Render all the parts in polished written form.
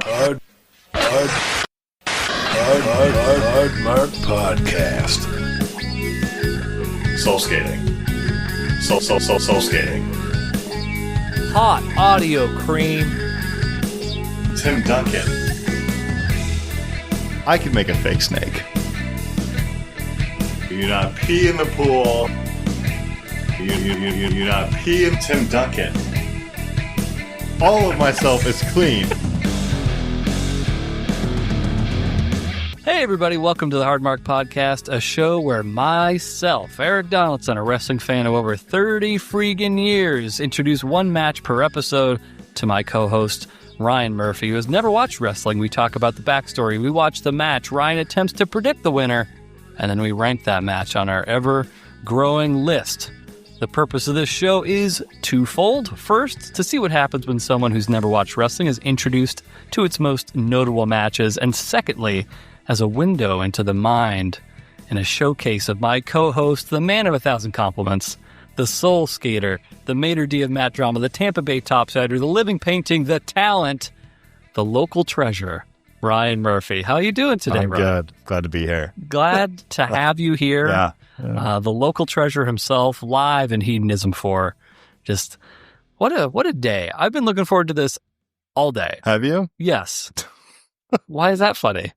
Hard Mark Podcast. Soul skating. Soul skating. Hot audio cream. Tim Duncan. I could make a fake snake. You not pee in the pool. You not pee in Tim Duncan. All of myself is clean. Hey everybody, welcome to the Hard Mark Podcast, a show where myself, Erik Donaldson, a wrestling fan of over 30 freaking years, introduce one match per episode to my co-host, Ryan Murphy, who has never watched wrestling. We talk about the backstory, we watch the match, Ryan attempts to predict the winner, and then we rank that match on our ever-growing list. The purpose of this show is twofold. First, to see what happens when someone who's never watched wrestling is introduced to its most notable matches, and secondly, as a window into the mind and a showcase of my co-host, the man of 1,000 compliments, the soul skater, the maitre d' of Matt Drama, the Tampa Bay topsider, the living painting, the talent, the local treasure, Ryan Murphy. How are you doing today, I'm Ryan? good. Glad to be here. Glad to have you here. Yeah. The local treasure himself, live in Hedonism 4. Just, what a day. I've been looking forward to this all day. Have you? Yes. Why is that funny?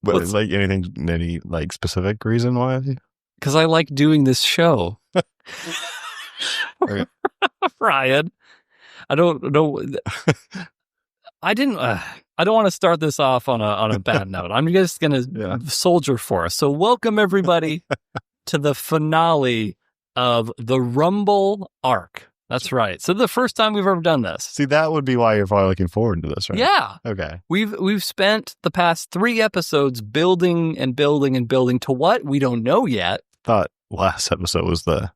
But like any like specific reason why? Because I like doing this show. Okay. Ryan, I don't know. I don't want to start this off on a bad note. I'm just going to soldier for us. So welcome everybody to the finale of the Rumble arc. That's right. So the first time we've ever done this. See, that would be why you're probably looking forward to this, right? Yeah. Okay. We've spent the past 3 episodes building and building and building to what? We don't know yet. Thought last episode was the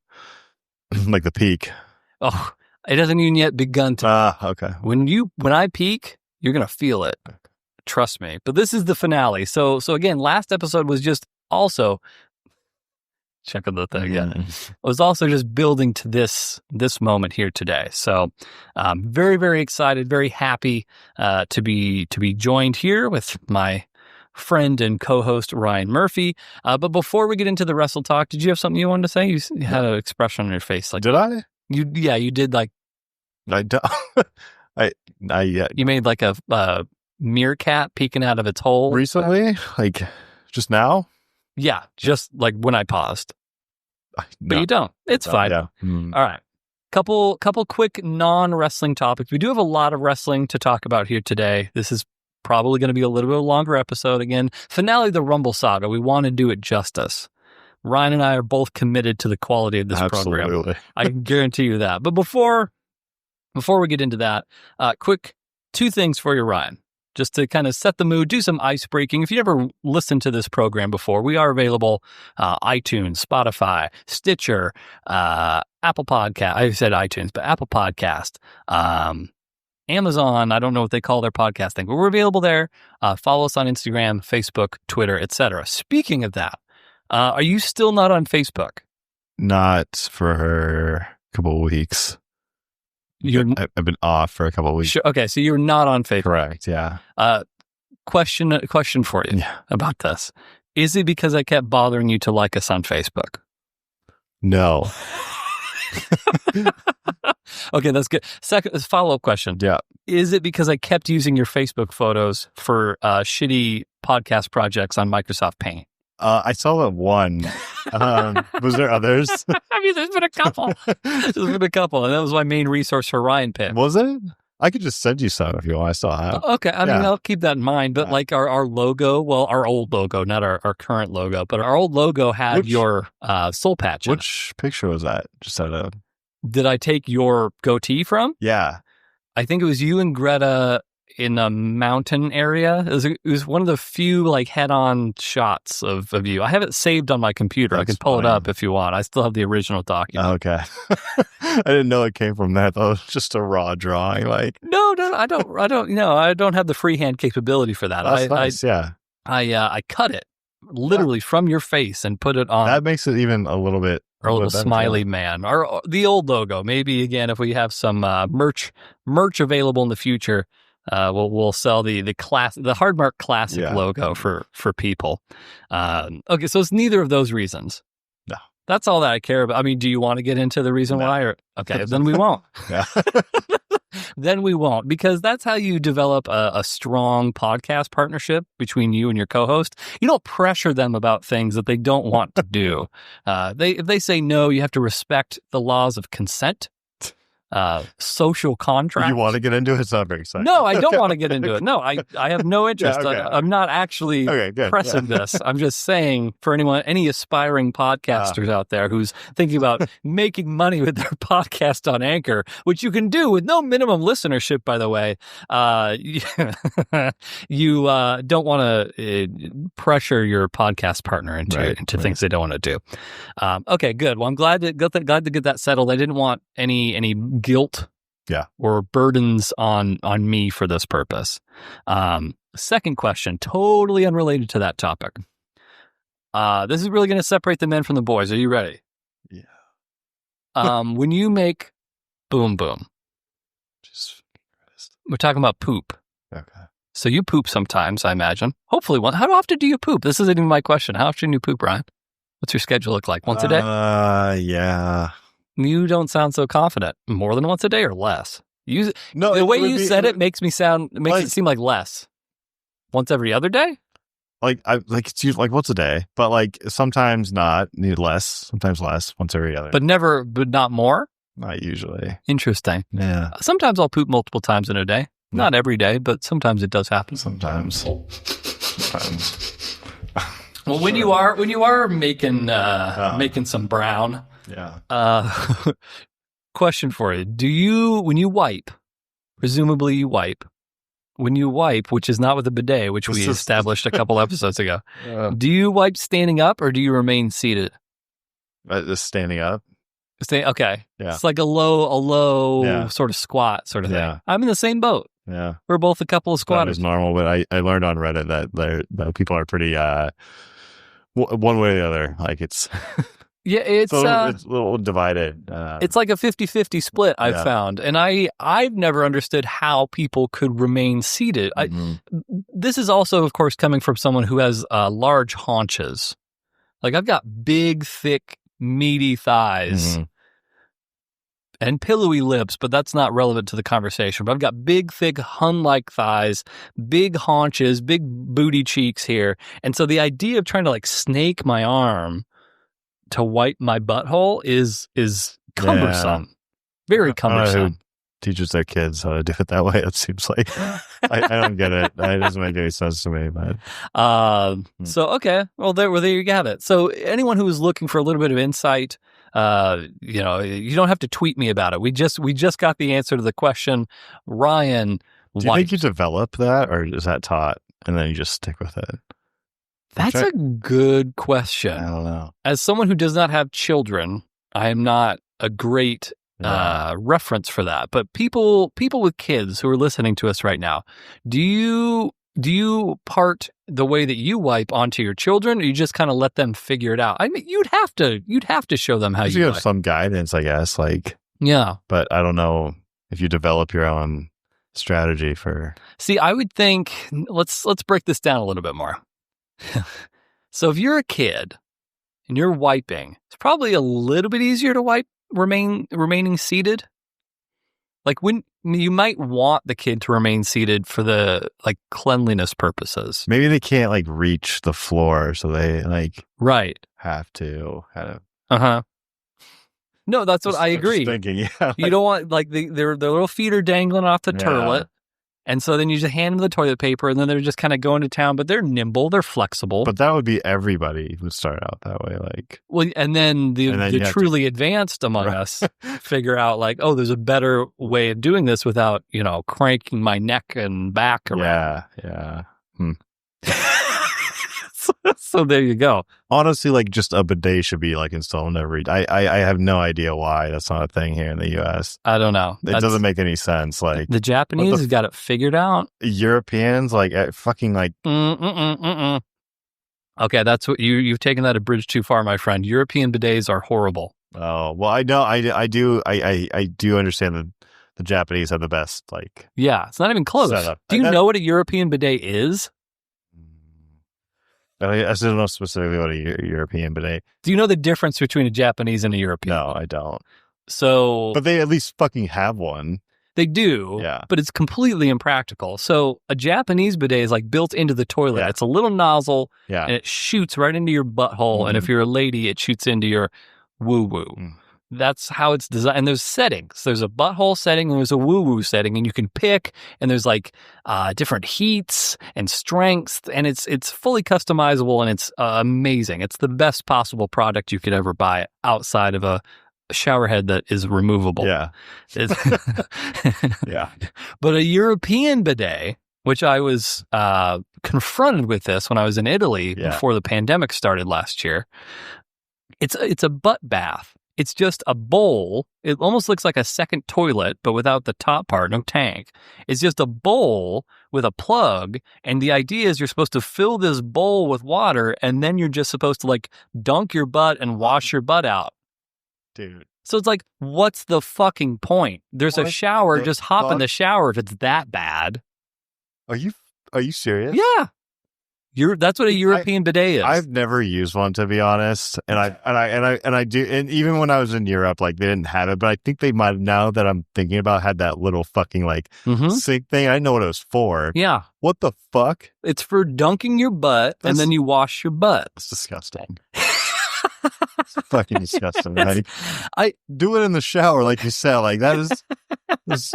like the peak. Oh, it hasn't even yet begun to. Okay. When I peak, you're going to feel it. Trust me. But this is the finale. So again, last episode was just also checking the thing again. It was also just building to this moment here today. So very, very excited, very happy to be joined here with my friend and co-host Ryan Murphy. But before we get into the wrestle talk, did you have something you wanted to say? You had an expression on your face. Like, did I? You did. Like, I don't. You made like a meerkat peeking out of its hole recently, like just now. Yeah, just like when I paused. But No. you don't. It's fine. Yeah. All right. Couple quick non-wrestling topics. We do have a lot of wrestling to talk about here today. This is probably going to be a little bit of a longer episode. Again, finale of the Rumble Saga. We want to do it justice. Ryan and I are both committed to the quality of this program. Absolutely. I can guarantee you that. But before we get into that, quick 2 things for you, Ryan. Just to kind of set the mood, do some ice breaking. If you never listened to this program before, we are available iTunes, Spotify, Stitcher, Apple Podcast. I said iTunes, but Apple Podcast, Amazon. I don't know what they call their podcast thing, but we're available there. Follow us on Instagram, Facebook, Twitter, etc. Speaking of that, are you still not on Facebook? Not for a couple of weeks. I've been off for a couple of weeks. Sure, okay, so you're not on Facebook. Correct, yeah. Question for you about this. Is it because I kept bothering you to like us on Facebook? No. Okay, that's good. Second, follow-up question. Yeah. Is it because I kept using your Facebook photos for shitty podcast projects on Microsoft Paint? I saw that one. Was there others? I mean, there's been a couple. And that was my main resource for Ryan Pitt. Was it? I could just send you some if you want. I still have. Okay, I mean, I'll keep that in mind. But like our logo, well, our old logo, not our current logo, but our old logo had your soul patch. Which picture was that? Just out of. Did I take your goatee from? Yeah. I think it was you and Greta in a mountain area. It was one of the few like head-on shots of you. I have it saved on my computer. I can pull it up if you want. I still have the original document. Okay. I didn't know it came from that. I thought it was just a raw drawing. Like no, I don't. No, I don't have the freehand capability for that. That's nice. I cut it literally from your face and put it on. That makes it even a little bit. Our little smiley man, or the old logo. Maybe again, if we have some merch available in the future, We'll sell the Hardmark Classic logo for people. Okay, so it's neither of those reasons. No. That's all that I care about. I mean, do you want to get into the reason why? Or okay, then we won't. Yeah. Then we won't, because that's how you develop a strong podcast partnership between you and your co-host. You don't pressure them about things that they don't want to do. If they say no, you have to respect the laws of consent. Social contract. You want to get into it? It's not very exciting. No, I don't want to get into it. No, I have no interest. Yeah, okay. I'm not actually pressing this. I'm just saying for any aspiring podcasters out there who's thinking about making money with their podcast on Anchor, which you can do with no minimum listenership, by the way, you don't want to pressure your podcast partner into things they don't want to do. Okay, good. Well, I'm glad to get that settled. I didn't want any guilt or burdens on me for this purpose. Second question, totally unrelated to that topic. This is really going to separate the men from the boys. Are you ready? Yeah. When you make boom boom, we're talking about poop. Okay. So you poop sometimes, I imagine. Hopefully how often do you poop? This isn't even my question. How often do you poop, Ryan? What's your schedule look like? Once a day? Yeah. You don't sound so confident. More than once a day or less? The way you said it makes it seem like less. Once every other day? It's usually once a day, but sometimes not, need less, sometimes less, once every other. But not more? Not usually. Interesting. Yeah. Sometimes I'll poop multiple times in a day. No. Not every day, but sometimes it does happen. Sometimes. Well, when you are making some brown. Yeah. Question for you. When you wipe, presumably you wipe. When you wipe, which is not with a bidet, which we established a couple episodes ago, do you wipe standing up or do you remain seated? Just standing up. Okay. Yeah. It's like a low sort of squat sort of thing. Yeah. I'm in the same boat. Yeah. We're both a couple of squatters. That was normal, but I learned on Reddit that people are pretty one way or the other. It's yeah, it's a little divided. It's like a 50-50 split, I've found. And I've never understood how people could remain seated. This is also, of course, coming from someone who has large haunches. I've got big, thick, meaty thighs and pillowy lips, but that's not relevant to the conversation. But I've got big, thick, hun-like thighs, big haunches, big booty cheeks here. And so the idea of trying to snake my arm to wipe my butthole is cumbersome. Very cumbersome. Teaches their kids how to do it that way. It seems like I don't get it. It doesn't make any sense to me. But so okay, well there you have it. So anyone who is looking for a little bit of insight, you don't have to tweet me about it. We just got the answer to the question. Ryan, do you think you develop that, or is that taught and then you just stick with it? That's a good question. I don't know. As someone who does not have children, I am not a great reference for that. But people with kids who are listening to us right now, do you part the way that you wipe onto your children, or you just kind of let them figure it out? I mean, you'd have to show them how you have some guidance, I guess. Yeah, but I don't know if you develop your own strategy for. See, I would think let's break this down a little bit more. So if you're a kid and you're wiping, it's probably a little bit easier to wipe remaining seated. When you might want the kid to remain seated for the cleanliness purposes. Maybe they can't reach the floor, so they have to kind of. No, that's what I agree. Thinking, you don't want their little feet are dangling off the toilet. And so then you just hand them the toilet paper, and then they're just kind of going to town, but they're nimble, they're flexible. But that would be everybody would start out that way. Well, and then the truly advanced among us figure out there's a better way of doing this without, cranking my neck and back around. Yeah. So there you go. Honestly, just a bidet should be installed in every. I have no idea why that's not a thing here in the U.S. I don't know. It doesn't make any sense. The Japanese have got it figured out. Europeans fucking Okay, that's what you've taken that a bridge too far, my friend. European bidets are horrible. Oh well, I know. I do understand the Japanese have the best, like... Yeah, it's not even close. Setup. Do you know what a European bidet is? I still don't know specifically what a European bidet... Do you know the difference between a Japanese and a European? No, I don't. So... But they at least fucking have one. They do, yeah. But it's completely impractical. So a Japanese bidet is like built into the toilet. Yeah. It's a little nozzle, yeah. and it shoots right into your butthole. And if you're a lady, it shoots into your woo-woo. That's how it's designed. And there's settings. There's a butthole setting and there's a woo-woo setting, and you can pick. And there's like different heats and strengths, and it's fully customizable, and it's amazing. It's the best possible product you could ever buy outside of a shower head that is removable. Yeah. Yeah. But a European bidet, which I was confronted with this when I was in Italy before the pandemic started last year. It's a butt bath. It's just a bowl. It almost looks like a second toilet, but without the top part, no tank. It's just a bowl with a plug, and the idea is you're supposed to fill this bowl with water, and then you're just supposed to like dunk your butt and wash your butt out. Dude. So it's like, what's the fucking point? There's a shower, just hop in the shower if it's that bad. Are you serious? Yeah. That's what a European bidet is. I've never used one, to be honest. And I do, and even when I was in Europe, like they didn't have it, but I think they might, now that I'm thinking about, had that little fucking like sink thing. I didn't know what it was for. Yeah. What the fuck? It's for dunking your butt and then you wash your butt. It's disgusting. It's fucking disgusting. Right? I do it in the shower, like you said. Like that is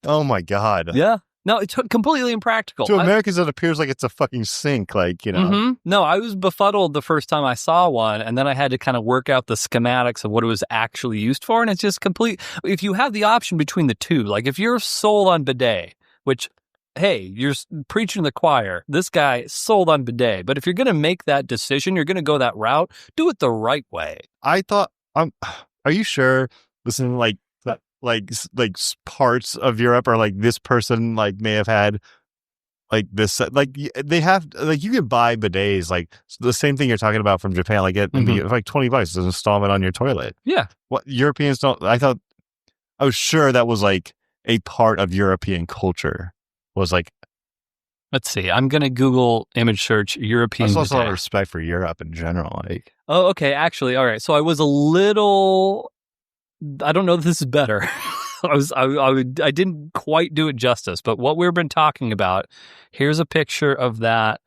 oh my God. Yeah. No, it's completely impractical. To Americans, it appears like it's a fucking sink, like, you know. No, I was befuddled the first time I saw one, and then I had to kind of work out the schematics of what it was actually used for, and it's just complete. If you have the option between the two, like if you're sold on bidet, which, hey, you're preaching to the choir, this guy sold on bidet, but if you're going to make that decision, you're going to go that route, do it the right way. I thought, are you sure? Listen, like parts of Europe are like this person like may have had like this, like they have, like you can buy bidets, like the same thing you're talking about from Japan, like it like $20 is an installment on your toilet. Yeah. What Europeans don't, I was sure that was like a part of European culture, was like, let's see, I'm going to Google image search European bidet. I also have respect for Europe in general. Like, oh, okay. Actually, all right. So I was a little, I don't know if this is better. I didn't quite do it justice, but what we've been talking about, here's a picture of that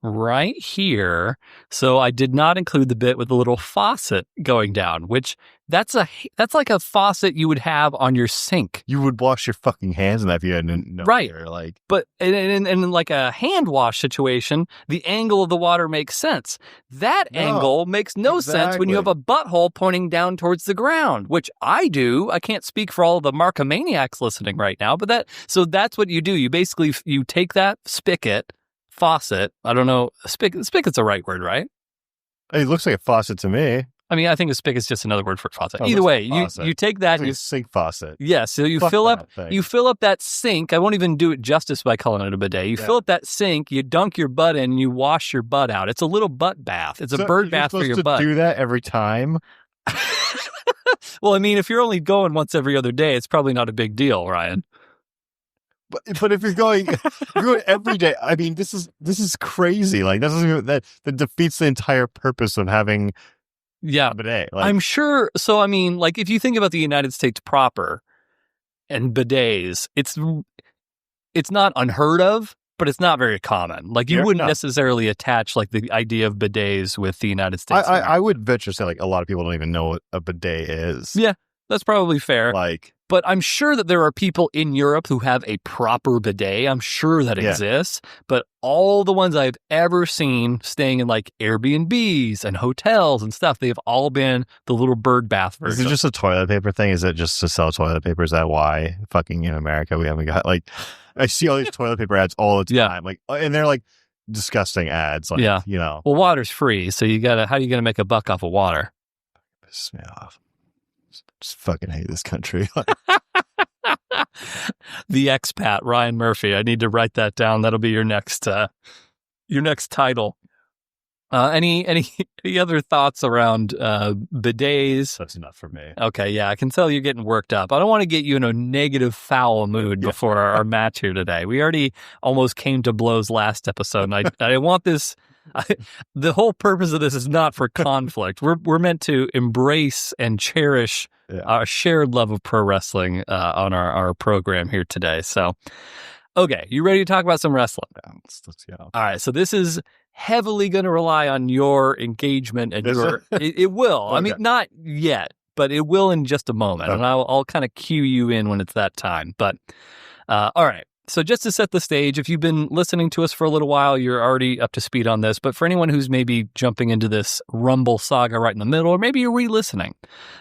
right here. So I did not include the bit with the little faucet going down, which that's like a faucet you would have on your sink. You would wash your fucking hands in that if you hadn't known. Right. Like, but in like a hand wash situation, the angle of the water makes sense. That angle makes no sense when you have a butthole pointing down towards the ground, which I do. I can't speak for all the Markomaniacs listening right now, but so that's what you do. You basically, you take that faucet, I don't know, spigot's the right word, right? It looks like a faucet to me. I mean, I think a spigot's just another word for faucet. Either way, you take that, it's like a sink faucet. Yeah, so you fill up that sink. I won't even do it justice by calling it a bidet. You fill up that sink, you dunk your butt in, and you wash your butt out. It's a little butt bath. It's a bird bath for your butt. Do that every time? Well, I mean, if you're only going once every other day, it's probably not a big deal, Ryan. But if you're going every day, I mean, this is crazy. Like that defeats the entire purpose of having a bidet. Like, I'm sure. So I mean, like if you think about the United States proper and bidets, it's not unheard of, but it's not very common. Like you wouldn't necessarily attach like the idea of bidets with the United States. I would venture to say like a lot of people don't even know what a bidet is. Yeah, that's probably fair. But I'm sure that there are people in Europe who have a proper bidet. I'm sure that exists. But all the ones I've ever seen staying in like Airbnbs and hotels and stuff, they've all been the little bird bath version. Is it just a toilet paper thing? Is it just to sell toilet paper? Is that why fucking in America we haven't got like, I see all these toilet paper ads all the time. Yeah. Like, and they're like disgusting ads. Like, you know. Well, water's free. So how are you going to make a buck off of water? Piss me off. Just fucking hate this country. The expat, Ryan Murphy. I need to write that down. That'll be your next title. Any other thoughts around bidets? That's enough for me. Okay, yeah, I can tell you're getting worked up. I don't want to get you in a negative, foul mood before our match here today. We already almost came to blows last episode, and I want this. The whole purpose of this is not for conflict. We're meant to embrace and cherish our shared love of pro wrestling on our program here today. So, okay, you ready to talk about some wrestling? Yeah. All right, so this is heavily going to rely on your engagement and it will. Okay. I mean, not yet, but it will in just a moment. Okay. And I'll kind of cue you in when it's that time. But all right. So just to set the stage, if you've been listening to us for a little while, you're already up to speed on this. But for anyone who's maybe jumping into this Rumble Saga right in the middle, or maybe you're re-listening.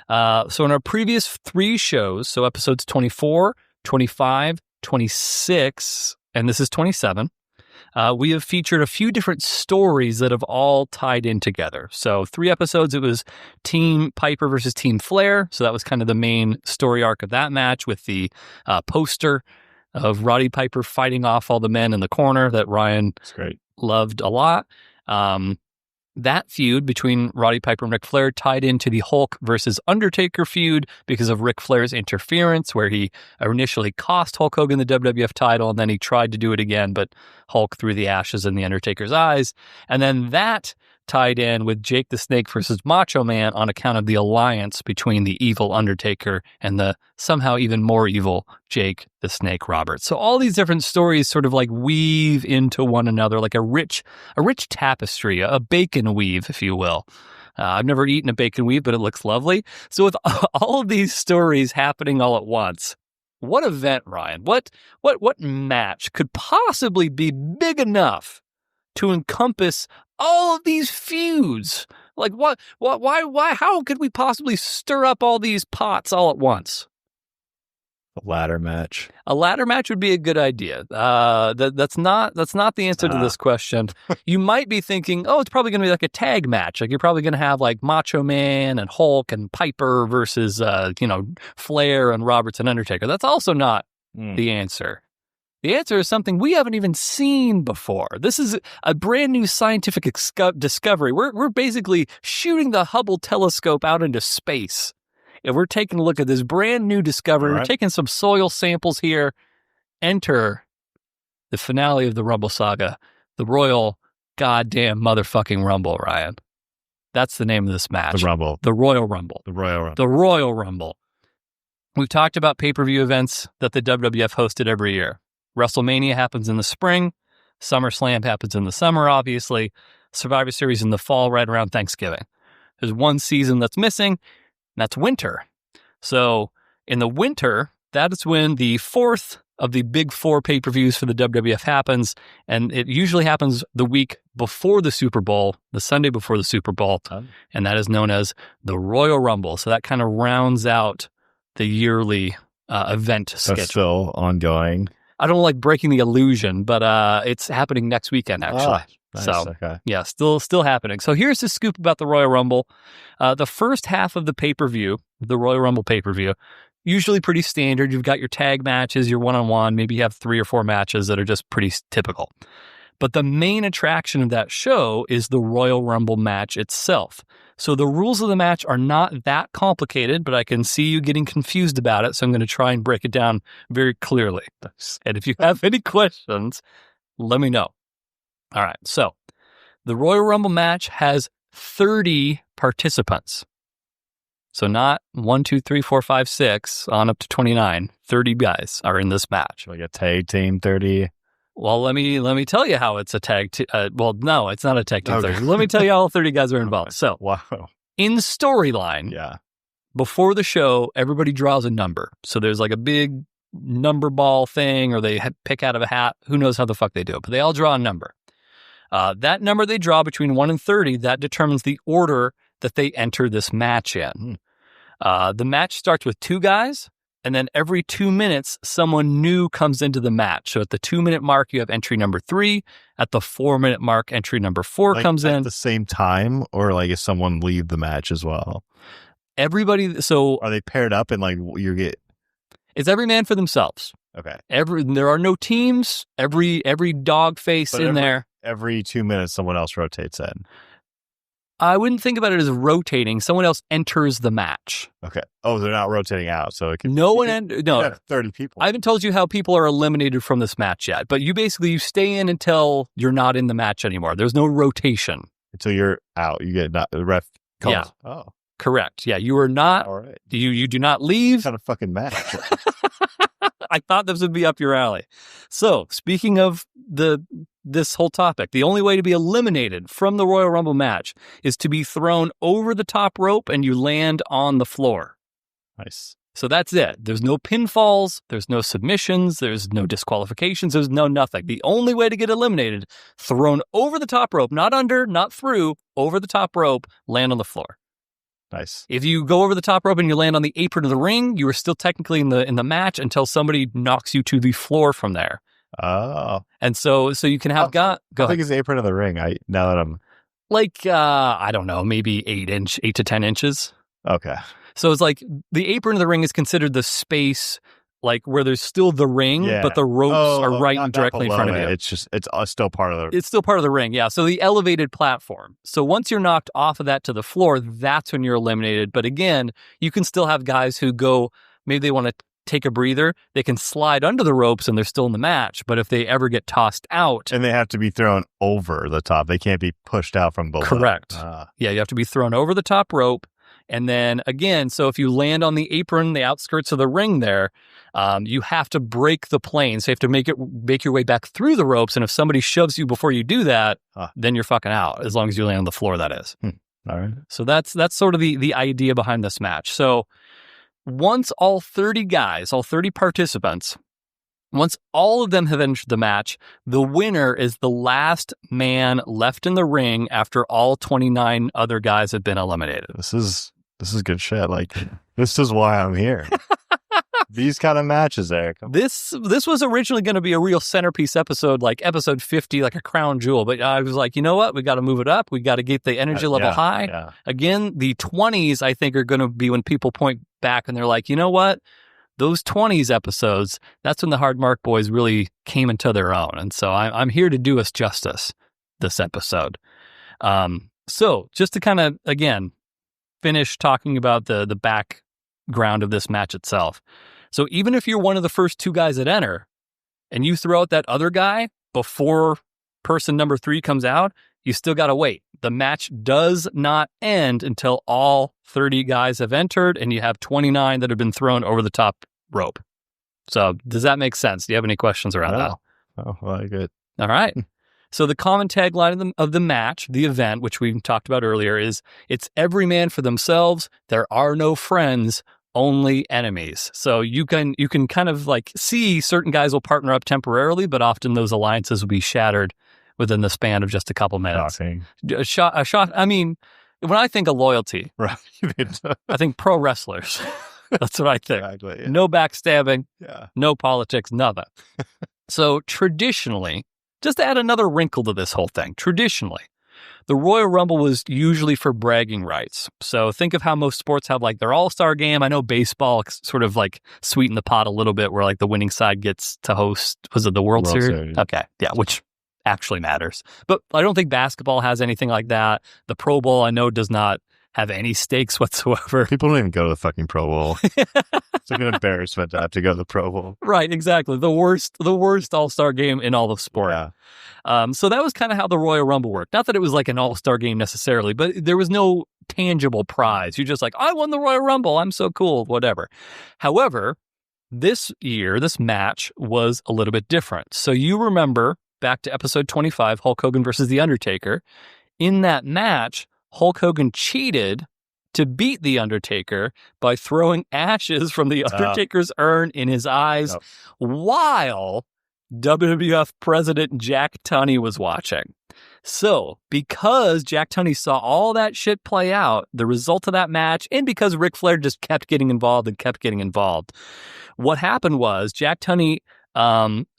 So in our previous 3 shows, so episodes 24, 25, 26, and this is 27, we have featured a few different stories that have all tied in together. So 3 episodes, it was Team Piper versus Team Flair. So that was kind of the main story arc of that match with the poster of Roddy Piper fighting off all the men in the corner that Ryan loved a lot. That feud between Roddy Piper and Ric Flair tied into the Hulk versus Undertaker feud because of Ric Flair's interference, where he initially cost Hulk Hogan the WWF title, and then he tried to do it again, but Hulk threw the ashes in the Undertaker's eyes. And then that tied in with Jake the Snake versus Macho Man on account of the alliance between the evil Undertaker and the somehow even more evil Jake the Snake Roberts. So all these different stories sort of like weave into one another like a rich tapestry, a bacon weave, if you will. I've never eaten a bacon weave, but it looks lovely. So with all of these stories happening all at once, what event, Ryan? What match could possibly be big enough to encompass all of these feuds? Like why, how could we possibly stir up all these pots all at once? A ladder match. A ladder match would be a good idea. That's not the answer to this question. You might be thinking, it's probably going to be like a tag match. Like you're probably going to have like Macho Man and Hulk and Piper versus, Flair and Roberts and Undertaker. That's also not the answer. The answer is something we haven't even seen before. This is a brand new scientific discovery. We're basically shooting the Hubble telescope out into space. And we're taking a look at this brand new discovery. Right. We're taking some soil samples here. Enter the finale of the Rumble Saga, the Royal Goddamn Motherfucking Rumble, Ryan. That's the name of this match. The Rumble. The Royal Rumble. The Royal Rumble. The Royal Rumble. We've talked about pay-per-view events that the WWF hosted every year. WrestleMania happens in the spring. SummerSlam happens in the summer, obviously. Survivor Series in the fall, right around Thanksgiving. There's one season that's missing, and that's winter. So in the winter, that is when the 4th of the big 4 pay-per-views for the WWF happens, and it usually happens the week before the Super Bowl, the Sunday before the Super Bowl, and that is known as the Royal Rumble. So that kind of rounds out the yearly event schedule. That's still ongoing. I don't like breaking the illusion, but it's happening next weekend, actually. Nice. So, okay. Yeah, still happening. So here's the scoop about the Royal Rumble. The first half of the pay-per-view, the Royal Rumble pay-per-view, usually pretty standard. You've got your tag matches, your one-on-one. Maybe you have 3 or 4 matches that are just pretty typical. But the main attraction of that show is the Royal Rumble match itself. So the rules of the match are not that complicated, but I can see you getting confused about it, so I'm going to try and break it down very clearly. And if you have any questions, let me know. All right, so the Royal Rumble match has 30 participants. So not 1, 2, 3, 4, 5, 6, on up to 29. 30 guys are in this match. Like a tag team 30. Well, let me tell you how it's a tag team. Well, no, it's not a tag team 30. Let me tell you how all 30 guys are involved. So, wow. In storyline, before the show, everybody draws a number. So there's like a big number ball thing, or they pick out of a hat. Who knows how the fuck they do it, but they all draw a number. That number they draw between 1 and 30, that determines the order that they enter this match in. The match starts with 2 guys, and then every 2 minutes, someone new comes into the match. So at the 2-minute mark, you have entry number 3. At the 4-minute mark, entry number 4 comes in. At the same time, or like if someone leave the match as well? Everybody, so... Are they paired up and like you get... It's every man for themselves. Okay. There are no teams. Every dog face in there. Every 2 minutes, someone else rotates in. I wouldn't think about it as rotating. Someone else enters the match. Okay. Oh, they're not rotating out, so it can. No. 30 people. I haven't told you how people are eliminated from this match yet, but you stay in until you're not in the match anymore. There's no rotation Until you're out, you get the ref calls. Yeah. Oh, Correct. Yeah, you are not. all right. You do not leave. What kind of fucking match? I thought this would be up your alley. So, speaking of this whole topic, the only way to be eliminated from the Royal Rumble match is to be thrown over the top rope and you land on the floor. Nice. So that's it. There's no pinfalls, there's no submissions, there's no disqualifications, there's no nothing. The only way to get eliminated, thrown over the top rope, not under, not through, over the top rope, land on the floor. Nice. If you go over the top rope and you land on the apron of the ring, you are still technically in the match until somebody knocks you to the floor from there. Oh. And so you can have go I ahead. think it's the apron of the ring. Now that I'm Like I don't know, maybe 8 to 10 inches. okay. So it's like the apron of the ring is considered the space like where there's still the ring, Yeah. but the ropes are right not directly in front of below you. it. It's still part of the. It's still part of the ring, yeah. So the elevated platform. So once you're knocked off of that to the floor, that's when you're eliminated. But again, you can still have guys who go, maybe they want to take a breather. They can slide under the ropes and they're still in the match. But if they ever get tossed out. And they have to be thrown over the top. They can't be pushed out from below. Correct. Yeah, you have to be thrown over the top rope. And then again, so if you land on the apron, the outskirts of the ring there, you have to break the plane. So you have to make your way back through the ropes. And if somebody shoves you before you do that, then you're fucking out, as long as you land on the floor, that is. All right. So that's sort of the idea behind this match. So once all 30 guys, all 30 participants, once all of them have entered the match, the winner is the last man left in the ring after all 29 other guys have been eliminated. This is good shit. Like, this is why I'm here. These kind of matches, Eric. This was originally going to be a real centerpiece episode, like episode 50, like a crown jewel. But I was like, you know what? We got to move it up. We got to get the energy level high. Yeah. Again, the 20s, I think, are going to be when people point back and they're like, you know what? Those 20s episodes, that's when the Hard Mark Boys really came into their own. And so I'm here to do us justice this episode. So just to kind of, again, finish talking about the background of this match itself. So even if you're one of the first two guys that enter and you throw out that other guy before person number 3 comes out, you still got to wait. The match does not end until all 30 guys have entered and you have 29 that have been thrown over the top rope. So does that make sense? Do you have any questions around that? Oh, well, good. All right. So the common tagline of the match, the event, which we talked about earlier, is it's every man for themselves. There are no friends, only enemies. So you can kind of like see certain guys will partner up temporarily, but often those alliances will be shattered within the span of just a couple minutes. Shocking. A shot. I mean, when I think of loyalty, Right. I think pro wrestlers. That's what I think. Exactly. Yeah. No backstabbing, Yeah. no politics, nothing. So traditionally, just to add another wrinkle to this whole thing, traditionally, the Royal Rumble was usually for bragging rights. So think of how most sports have like their all-star game. I know baseball sort of like sweeten the pot a little bit where like the winning side gets to host, was it the World Series? Okay. Yeah, which actually matters. But I don't think basketball has anything like that. The Pro Bowl, I know, does not have any stakes whatsoever. People don't even go to the fucking Pro Bowl. It's like an embarrassment to have to go to the Pro Bowl. Right, exactly. The worst all-star game in all of sport. Yeah. So that was kind of how the Royal Rumble worked. Not that it was like an all-star game necessarily, but there was no tangible prize. You're just like, I won the Royal Rumble. I'm so cool, whatever. However, this year, this match was a little bit different. So you remember back to episode 25, Hulk Hogan versus The Undertaker. In that match, Hulk Hogan cheated to beat The Undertaker by throwing ashes from The Undertaker's urn in his eyes while WWF President Jack Tunney was watching. So, because Jack Tunney saw all that shit play out, the result of that match, and because Ric Flair just kept getting involved, what happened was Jack Tunney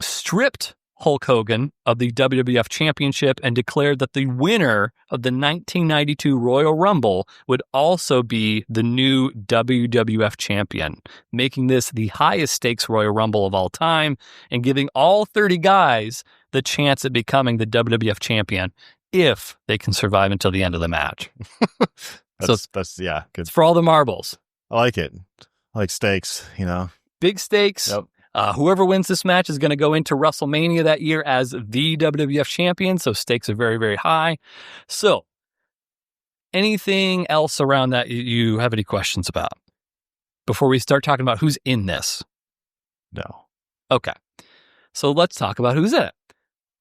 stripped Hulk Hogan of the WWF Championship and declared that the winner of the 1992 Royal Rumble would also be the new WWF champion, making this the highest stakes Royal Rumble of all time and giving all 30 guys the chance at becoming the WWF champion if they can survive until the end of the match. That's yeah, good. It's for all the marbles. I like it. I like stakes, Big stakes. Yep. Whoever wins this match is going to go into WrestleMania that year as the WWF champion, so stakes are very, very high. So, anything else around that you have any questions about before we start talking about who's in this? No. Okay. So let's talk about who's in it.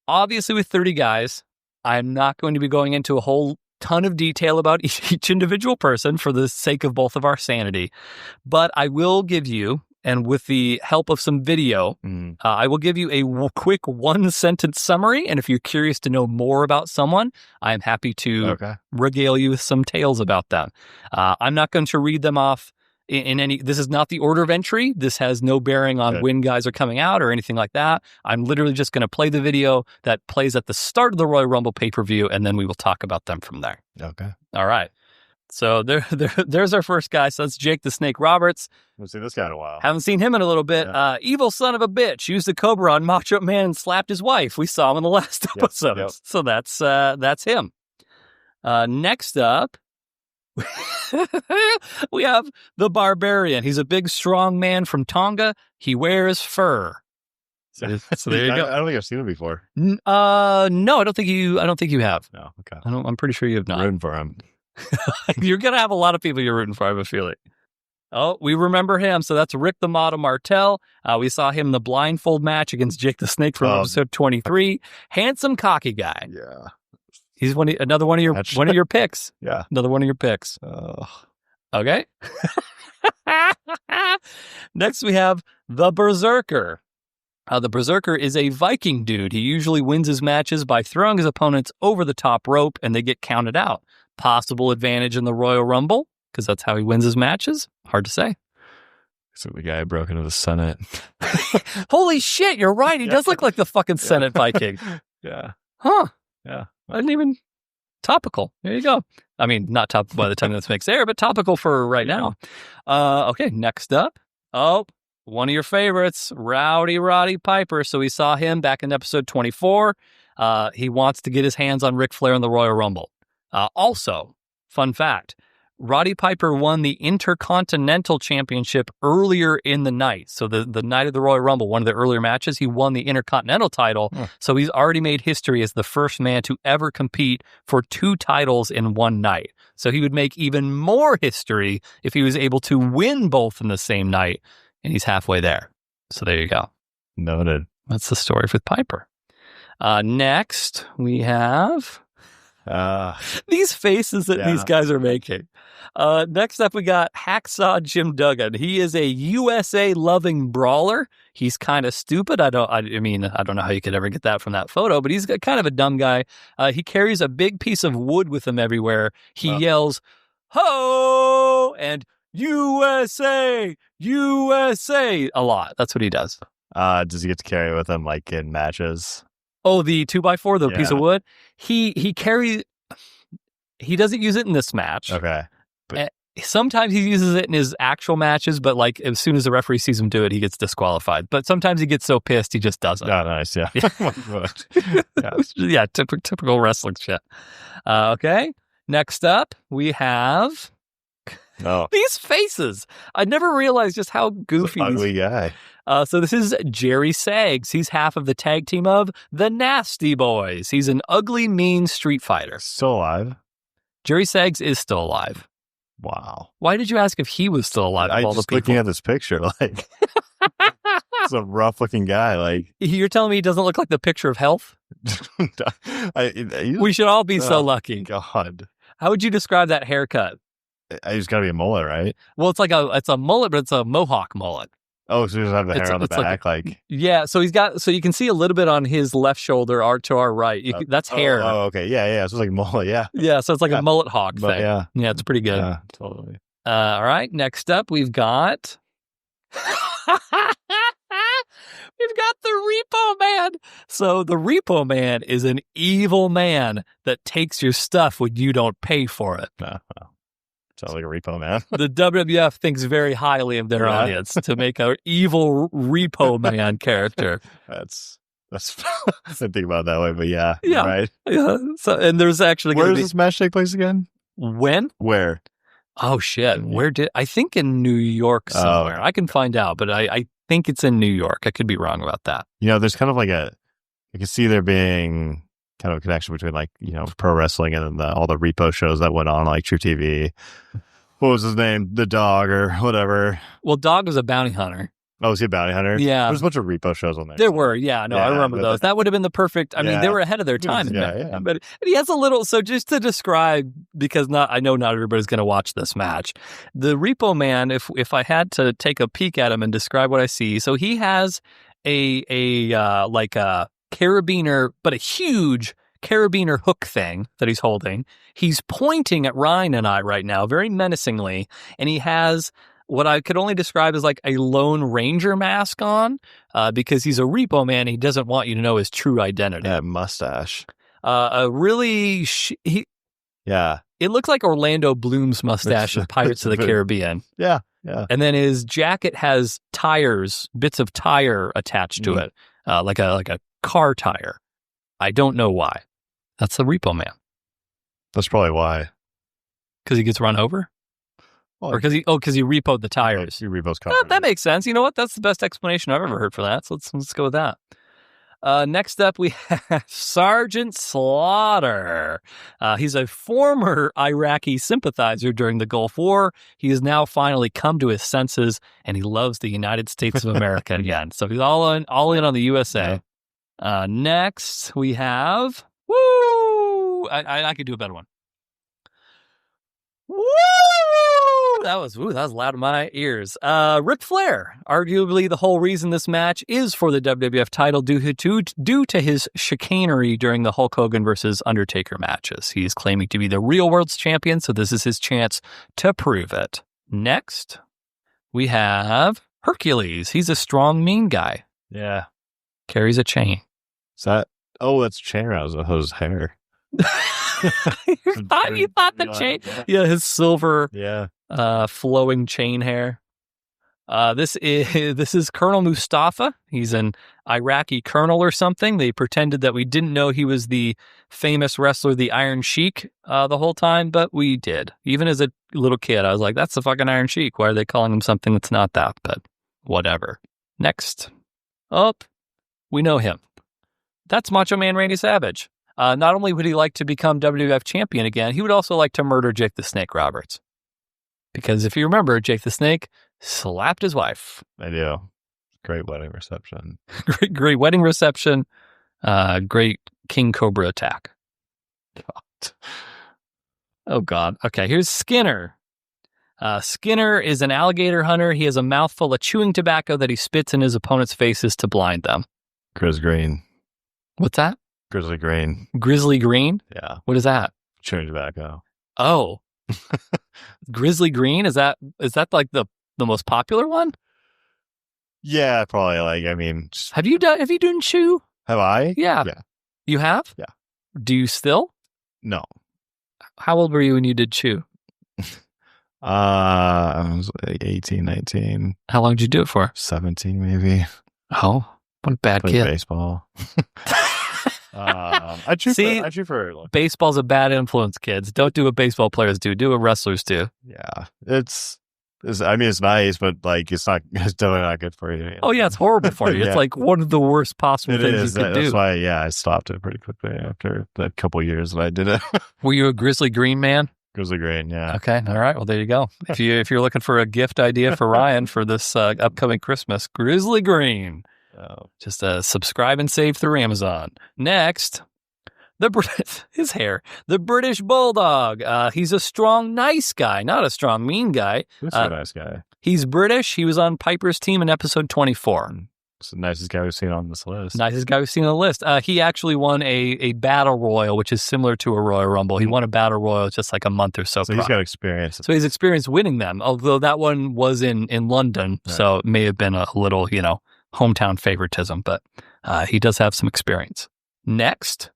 Obviously, with 30 guys, I'm not going to be going into a whole ton of detail about each individual person for the sake of both of our sanity. But I will give you, and with the help of some video, I will give you a quick one-sentence summary. And if you're curious to know more about someone, I'm happy to regale you with some tales about them. I'm not going to read them off in any. This is not the order of entry. This has no bearing on when guys are coming out or anything like that. I'm literally just going to play the video that plays at the start of the Royal Rumble pay-per-view, and then we will talk about them from there. Okay. All right. So there's our first guy. So that's Jake the Snake Roberts. Haven't seen this guy in a while. Haven't seen him in a little bit. Yeah. Evil son of a bitch used the Cobra on Macho Man and slapped his wife. We saw him in the last episode. Yep. So that's him. Next up, we have the Barbarian. He's a big, strong man from Tonga. He wears fur. So there you go. I don't think I've seen him before. No, I don't think you have. No, okay. I'm pretty sure you have not. Rooting for him. You're gonna have a lot of people you're rooting for, I have a feeling. Oh, we remember him. So that's Rick the Model Martel. We saw him in the blindfold match against Jake the Snake from episode 23. Handsome, cocky guy. Yeah. He's another one of your picks. Yeah. Another one of your picks. Okay. Next, we have the Berserker. The Berserker is a Viking dude. He usually wins his matches by throwing his opponents over the top rope and they get counted out. Possible advantage in the Royal Rumble, because that's how he wins his matches. Hard to say. So the guy broke into the Senate. Holy shit, you're right. He does look like the fucking Senate Viking. Yeah. Huh. Yeah. I didn't even... Topical. There you go. I mean, not topical by the time this makes air, but topical for right now. Okay, next up. Oh, one of your favorites, Rowdy Roddy Piper. So we saw him back in episode 24. He wants to get his hands on Ric Flair in the Royal Rumble. Also, fun fact, Roddy Piper won the Intercontinental Championship earlier in the night. So the night of the Royal Rumble, one of the earlier matches, he won the Intercontinental title. So he's already made history as the first man to ever compete for 2 titles in one night. So he would make even more history if he was able to win both in the same night. And he's halfway there. So there you go. Noted. That's the story with Piper. Next, we have... these faces that these guys are making. Next up, we got Hacksaw Jim Duggan. He is a USA-loving brawler. He's kind of stupid. I don't know how you could ever get that from that photo, but he's kind of a dumb guy. He carries a big piece of wood with him everywhere. He yells, "Ho!" and "USA! USA!" a lot. That's what he does. Does he get to carry it with him, like in matches? Oh, the 2x4, the piece of wood. He doesn't use it in this match. Okay. But sometimes he uses it in his actual matches, but like as soon as the referee sees him do it, he gets disqualified. But sometimes he gets so pissed he just doesn't. Oh, nice. Yeah. Yeah, typical wrestling shit. Okay. Next up, we have these faces. I never realized just how goofy ugly guy. So this is Jerry Saggs. He's half of the tag team of the Nasty Boys. He's an ugly, mean street fighter. Still alive? Jerry Saggs is still alive. Wow. Why did you ask if he was still alive? I'm just looking at this picture, like, it's a rough-looking guy. Like, you're telling me he doesn't look like the picture of health? We should all be so lucky. God. How would you describe that haircut? I just gotta be a mullet, right? Well, it's a mullet, but it's a mohawk mullet. Oh, so he doesn't have the hair on the back, like yeah. So you can see a little bit on his left shoulder, to our right. That's hair. Oh, okay, yeah. So it's like a mullet, yeah. Yeah, so it's like a mullet hawk thing. Yeah, it's pretty good. Yeah, totally. All right, next up we've got the Repo Man. So the Repo Man is an evil man that takes your stuff when you don't pay for it. Sounds like a Repo Man. The WWF thinks very highly of their audience to make an evil Repo Man character. That's That's I didn't think about it that way, but yeah. Right. Yeah. So, and there's actually Where does this match take place again? When? Where? Oh shit! I think in New York somewhere. I can find out, but I think it's in New York. I could be wrong about that. There's kind of like I can see there being kind of a connection between pro wrestling and then all the repo shows that went on like True TV. What was his name? The Dog or whatever. Well, Dog was a bounty hunter. Oh, was he a bounty hunter? Yeah. There's a bunch of repo shows on there. There were, I remember those. That would have been the perfect, I mean, they were ahead of their time. Yeah. But he has a little, so just to describe, because I know not everybody's going to watch this match. The Repo Man, if I had to take a peek at him and describe what I see, so he has a carabiner, but a huge carabiner hook thing that he's holding. He's pointing at Ryan and I right now, very menacingly, and he has what I could only describe as like a Lone Ranger mask on, because he's a Repo Man. He doesn't want you to know his true identity. That mustache. It looks like Orlando Bloom's mustache in Pirates of the Caribbean. Yeah. And then his jacket has tires, bits of tire attached to it, like a car tire. I don't know why. That's the Repo Man. That's probably why. Because he gets run over? Or because he repoed the tires. He repos cars. That makes sense. You know what? That's the best explanation I've ever heard for that. So let's go with that. Next up, we have Sergeant Slaughter. He's a former Iraqi sympathizer during the Gulf War. He has now finally come to his senses, and he loves the United States of America again. So he's all in on the USA. Next, we have... Woo! I could do a better one. Woo! That was loud in my ears. Ric Flair, arguably the whole reason this match is for the WWF title due to his chicanery during the Hulk Hogan versus Undertaker matches. He is claiming to be the real world's champion, so this is his chance to prove it. Next, we have Hercules. He's a strong, mean guy. Yeah. Carries a chain. Is that... Oh, that's chain around his hair. you thought the chain? Yeah, his silver... Yeah. Flowing chain hair. This is Colonel Mustafa. He's an Iraqi colonel or something. They pretended that we didn't know he was the famous wrestler, the Iron Sheik, the whole time, but we did. Even as a little kid, I was like, that's the fucking Iron Sheik. Why are they calling him something that's not that? But whatever. Next up, we know him. That's Macho Man Randy Savage. Not only would he like to become WWF champion again, he would also like to murder Jake the Snake Roberts. Because if you remember, Jake the Snake slapped his wife. I do. Great wedding reception. Great wedding reception. Great King Cobra attack. Oh, God. Okay, here's Skinner. Skinner is an alligator hunter. He has a mouthful of chewing tobacco that he spits in his opponent's faces to blind them. Grizz Green. What's that? Grizzly Green. Grizzly Green? Yeah. What is that? Chewing tobacco. Oh. Grizzly Green? Is that like the most popular one? Yeah, probably. Have you done chew? Have I? Yeah. You have? Yeah. Do you still? No. How old were you when you did chew? I was like 18, 19. How long did you do it for? 17, maybe. Oh, what a bad kid. Baseball. I chew for baseball's a bad influence, kids. Don't do what baseball players do. Do what wrestlers do. Yeah, it's nice, but it's definitely not good for you. Oh yeah, it's horrible for you. Yeah. It's like one of the worst possible things you could do. That's why, I stopped it pretty quickly after that couple years that I did it. Were you a Grizzly Green man? Grizzly Green, yeah. Okay, all right. Well, there you go. If you're looking for a gift idea for Ryan for this upcoming Christmas, Grizzly Green. Just subscribe and save through Amazon. Next, his hair. The British Bulldog. He's a strong, nice guy, not a strong, mean guy. He's a nice guy. He's British. He was on Piper's team in episode 24. It's the nicest guy we've seen on this list. Nicest guy we've seen on the list. He actually won a battle royal, which is similar to a Royal Rumble. He won a battle royal just like a month or so. So he's got experience. So he's experienced winning them, although that one was in London, right. So it may have been a little, hometown favoritism, but he does have some experience. Next,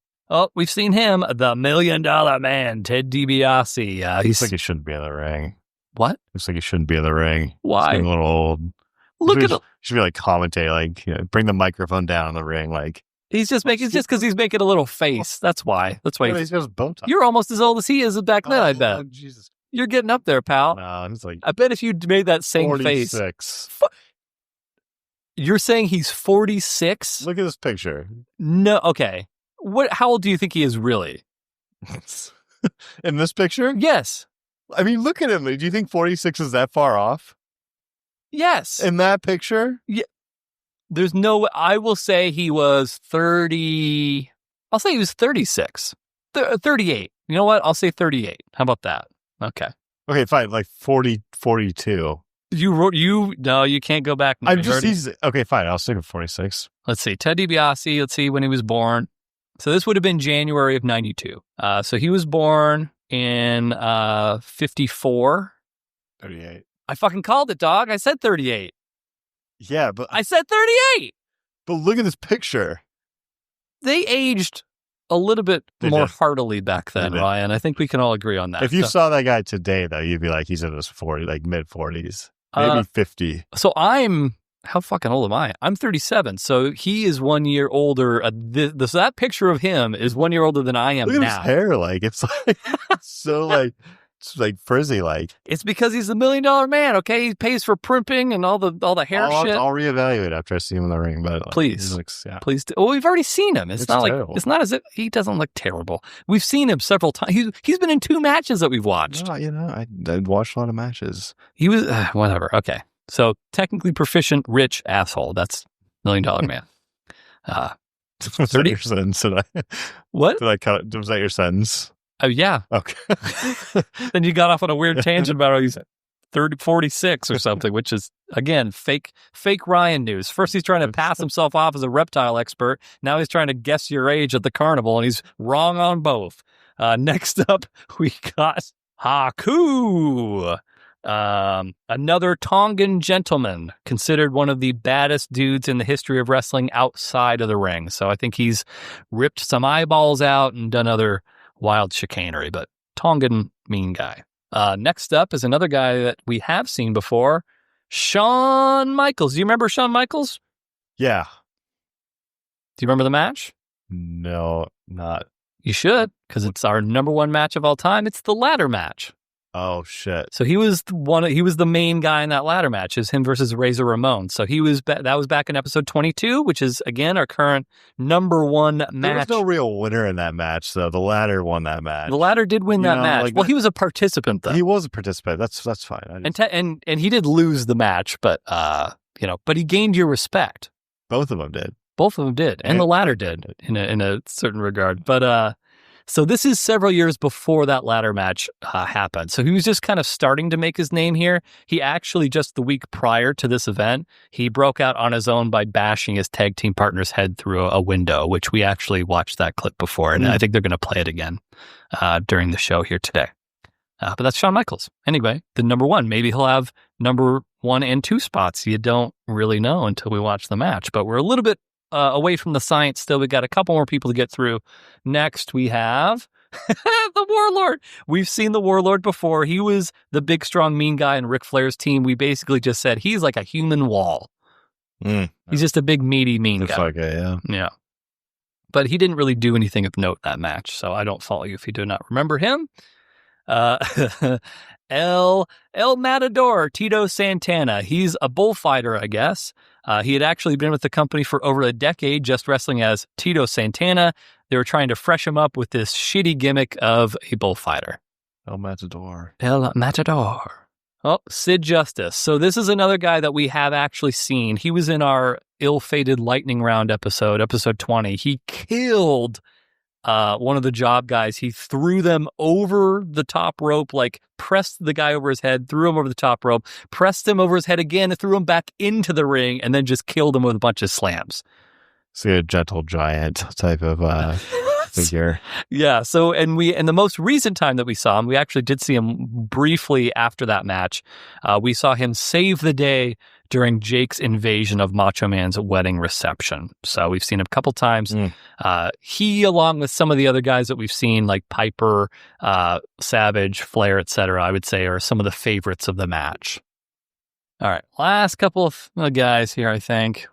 we've seen him, the $1 Million Man, Ted DiBiase. Looks like he shouldn't be in the ring. What? Looks like he shouldn't be in the ring. Why? He's a little old. Look at him. He should be commentate, bring the microphone down in the ring, He's just because he's making a little face. That's why. He's got bow tie. You're almost as old as he is back then, I bet. Oh, Jesus. You're getting up there, pal. No, it's like I bet if you made that same 46. face. You're saying he's 46? Look at this picture. No, okay. How old do you think he is really? In this picture? Yes. I mean, look at him. Do you think 46 is that far off? Yes. In that picture? Yeah. There's no, I will say he was 30. I'll say he was 36. 38. You know what? I'll say 38. How about that? Okay. Okay, fine. Like 40, 42. No, you can't go back. Okay, fine. I'll stick with 46. Let's see. Ted DiBiase, let's see when he was born. So this would have been January of 92. So he was born in 54. 38. I fucking called it, dog. I said 38. Yeah, but I said 38. But look at this picture. They aged a little bit more did. heartily back then, Ryan. I think we can all agree on that. If you saw that guy today, though, you'd be like, he's in his 40s, like mid 40s, maybe 50. So how fucking old am I? I'm 37. So he is 1 year older. So that picture of him is 1 year older than I am now. Look at his hair. Like, it's like, so like, it's like frizzy, like. It's because he's the $1 million man, okay? He pays for primping and all the hair shit. I'll reevaluate after I see him in the ring, but please, yeah. Please. Well, we've already seen him. It's not terrible. like it's not as if he doesn't look terrible. We've seen him several times. He's been in 2 matches that we've watched. No, I watched a lot of matches. He was whatever. Okay, so technically proficient, rich asshole. That's $1 million man. 30 your sentence? What? Did I cut it? Was that your sentence? Oh, yeah. Okay. Then you got off on a weird tangent about how he's 46 or something, which is, again, fake Ryan news. First, he's trying to pass himself off as a reptile expert. Now he's trying to guess your age at the carnival, and he's wrong on both. Next up, we got Haku. Another Tongan gentleman, considered one of the baddest dudes in the history of wrestling outside of the ring. So I think he's ripped some eyeballs out and done other wild chicanery, but Tongan mean guy. Next up is another guy that we have seen before, Shawn Michaels. Do you remember Shawn Michaels? Yeah. Do you remember the match? No, not. You should, because it's our number 1 match of all time. It's the ladder match. Oh, shit. So he was the main guy in that ladder match, is him versus Razor Ramon. So that was back in episode 22, which is, again, our current number 1 match. There was no real winner in that match, though. The ladder won that match. The ladder did win that match. Like, well, he was a participant, though. He was a participant. That's fine. And he did lose the match, but but he gained your respect. Both of them did. Both of them did, and the ladder did in a certain regard. But so this is several years before that ladder match happened. So he was just kind of starting to make his name here. He actually, just the week prior to this event, he broke out on his own by bashing his tag team partner's head through a window, which we actually watched that clip before, and I think they're going to play it again during the show here today. But that's Shawn Michaels. Anyway, the number 1. Maybe he'll have number 1 and 2 spots. You don't really know until we watch the match, but we're a little bit away from the science still. We got a couple more people to get through. Next, we have the Warlord. We've seen the Warlord before. He was the big, strong, mean guy in Ric Flair's team. We basically just said he's like a human wall. He's just a big, meaty, mean guy. Like yeah. But he didn't really do anything of note in that match, so I don't fault you if you do not remember him. El Matador, Tito Santana. He's a bullfighter, I guess. He had actually been with the company for over a decade, just wrestling as Tito Santana. They were trying to fresh him up with this shitty gimmick of a bullfighter. El Matador. El Matador. Oh, Sid Justice. So this is another guy that we have actually seen. He was in our ill-fated lightning round episode 20. He killed one of the job guys. He threw them over the top rope, like pressed the guy over his head, threw him over the top rope, pressed him over his head again, and threw him back into the ring, and then just killed him with a bunch of slams. It's like a gentle giant type of figure. Yeah. So, and the most recent time that we saw him, we actually did see him briefly after that match. We saw him save the day during Jake's invasion of Macho Man's wedding reception. So we've seen him a couple times. He, along with some of the other guys that we've seen, like Piper, Savage, Flair, etc., I would say are some of the favorites of the match. All right. Last couple of guys here, I think.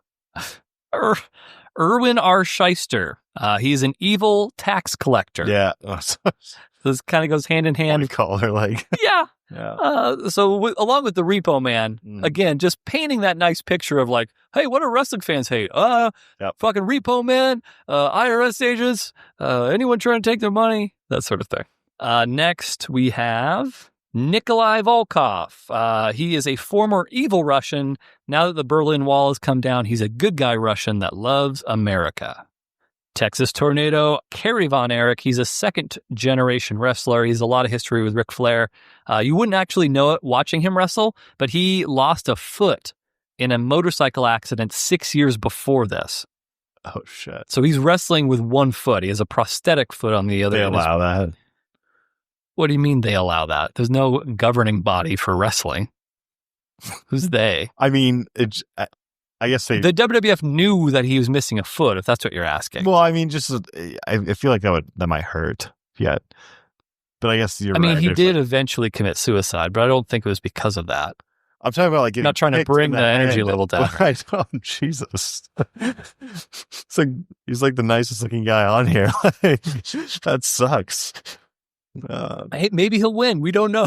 Erwin R. Shyster. He's an evil tax collector. Yeah. This kind of goes hand in hand. Color, like. Yeah. Yeah. Along with the Repo Man, again, just painting that nice picture of like, hey, what do wrestling fans hate? Fucking Repo Man, IRS agents, anyone trying to take their money, that sort of thing. Next, we have Nikolai Volkov. He is a former evil Russian. Now that the Berlin Wall has come down, he's a good guy Russian that loves America. Texas Tornado, Kerry Von Erich. He's a second-generation wrestler. He has a lot of history with Ric Flair. You wouldn't actually know it watching him wrestle, but he lost a foot in a motorcycle accident 6 years before this. Oh, shit. So he's wrestling with one foot. He has a prosthetic foot on the other. They allow that? What do you mean they allow that? There's no governing body for wrestling. Who's they? I mean, I guess the WWF knew that he was missing a foot, if that's what you're asking. Well, I mean, just I feel like that might hurt. Yeah, but I guess you're. I mean, he did eventually commit suicide, but I don't think it was because of that. I'm talking about like not trying to bring the energy level down. Right? Oh, Jesus! It's like he's like the nicest looking guy on here. That sucks. Hey, maybe he'll win. We don't know.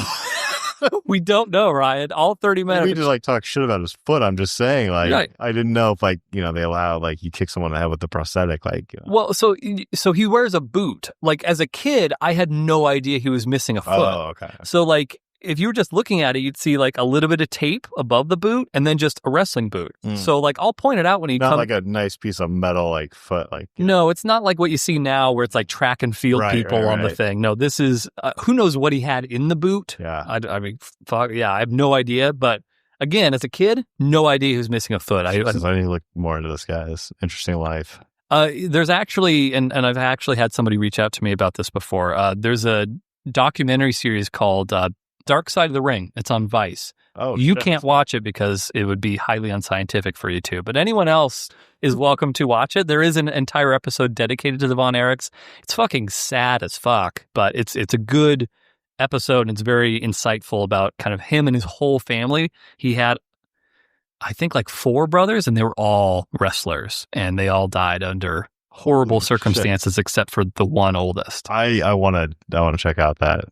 We don't know, Ryan. All 30 minutes. We just like talk shit about his foot. I'm just saying, like, right. I didn't know if they allow like you kick someone in the head with the prosthetic, like. Well, so he wears a boot. Like as a kid, I had no idea he was missing a foot. Oh, okay. So like if you were just looking at it, you'd see like a little bit of tape above the boot and then just a wrestling boot. So like I'll point it out when he comes. Not like a nice piece of metal like foot. Like no, it's not like what you see now where it's like track and field people on the thing. No, this is who knows what he had in the boot. Yeah. I mean, fuck, yeah, I have no idea. But again, as a kid, no idea who's missing a foot. I need to look more into this guy's interesting life. There's actually, and I've actually had somebody reach out to me about this before. There's a documentary series called Dark Side of the Ring. It's on Vice. Oh, you can't watch it because it would be highly unscientific for you to, but anyone else is welcome to watch it. There is an entire episode dedicated to the Von Erichs. It's fucking sad as fuck, but it's a good episode and it's very insightful about kind of him and his whole family. He had, I think, like 4 brothers, and they were all wrestlers, and they all died under horrible circumstances, except for the one oldest. I want to check out that.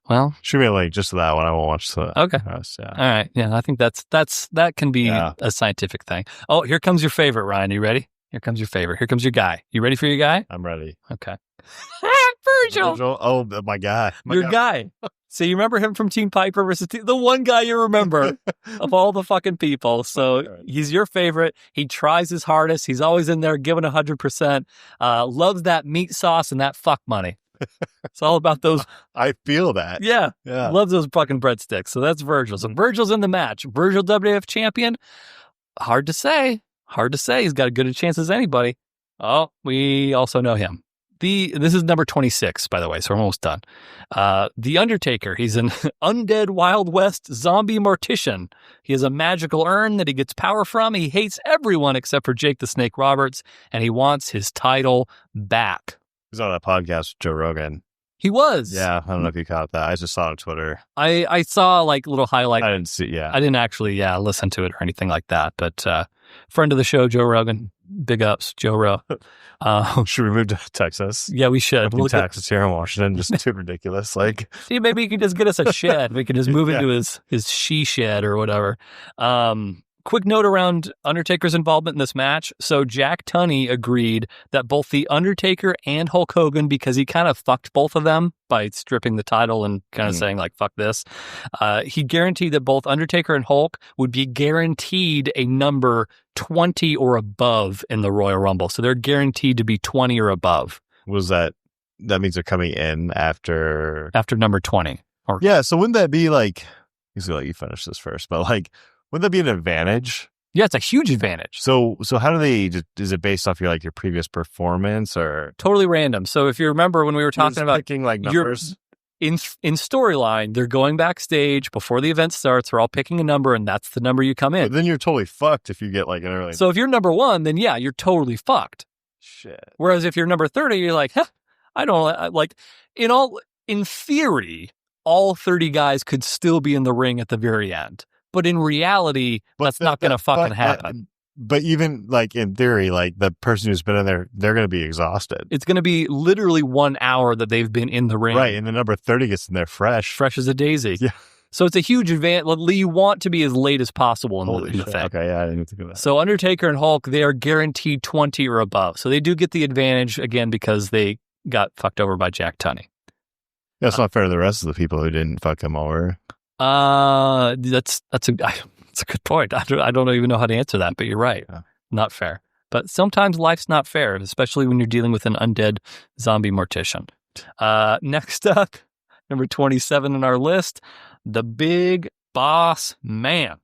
Well, shoot me a link just to that one. I won't watch the rest. Yeah. All right. Yeah, I think that can be a scientific thing. Oh, here comes your favorite, Ryan. Are you ready? Here comes your favorite. Here comes your guy. You ready for your guy? I'm ready. Okay. Virgil. Oh, my guy. Your guy. So you remember him from Team Piper versus the one guy you remember of all the fucking people. So he's your favorite. He tries his hardest. He's always in there giving 100%. Loves that meat sauce and that fuck money. It's all about those. I feel that. Yeah. Loves those fucking breadsticks. So that's Virgil. So Virgil's in the match. Virgil WWF champion. Hard to say. He's got as good a chance as anybody. Oh, we also know him. This is number 26, by the way, so we're almost done. The Undertaker. He's an undead Wild West zombie mortician. He has a magical urn that he gets power from. He hates everyone except for Jake the Snake Roberts, and he wants his title back. He was on that podcast with Joe Rogan. He was. Yeah, I don't know if you caught that. I just saw it on Twitter. I saw like little highlight. I didn't see. Yeah, I didn't actually listen to it or anything like that. But friend of the show, Joe Rogan. Big ups, Joe Ro. Should we move to Texas? Yeah, we should. We'll Texas here in Washington, just too ridiculous. Like, see, maybe he can just get us a shed. We can just move into his she shed or whatever. Quick note around Undertaker's involvement in this match. So Jack Tunney agreed that both the Undertaker and Hulk Hogan, because he kind of fucked both of them by stripping the title and kind of saying like, fuck this. He guaranteed that both Undertaker and Hulk would be guaranteed a number 20 or above in the Royal Rumble. So they're guaranteed to be 20 or above. Was that means they're coming in after number 20. Yeah. So wouldn't that be like, he's gonna let you finish this first, but like, wouldn't that be an advantage? Yeah, it's a huge advantage. So how do they? Is it based off your previous performance or totally random? So if you remember when we were talking about picking like numbers in storyline, they're going backstage before the event starts. We're all picking a number, and that's the number you come in. But then you're totally fucked if you get like an early. So if you're number 1, then yeah, you're totally fucked. Shit. Whereas if you're number 30, you're like, I don't like. In theory, all 30 guys could still be in the ring at the very end. But in reality, that's not going to fucking happen. But even like in theory, like the person who's been in there, they're going to be exhausted. It's going to be literally 1 hour that they've been in the ring. Right. And the number 30 gets in there fresh. Fresh as a daisy. Yeah. So it's a huge advantage. You want to be as late as possible in the thing. Okay, yeah, I didn't even think of that. So Undertaker and Hulk, they are guaranteed 20 or above. So they do get the advantage, again, because they got fucked over by Jack Tunney. That's not fair to the rest of the people who didn't fuck him over. That's a good point. I don't even know how to answer that, but you're right. Yeah. Not fair. But sometimes life's not fair, especially when you're dealing with an undead zombie mortician. Next up, number 27 on our list, the Big Boss Man.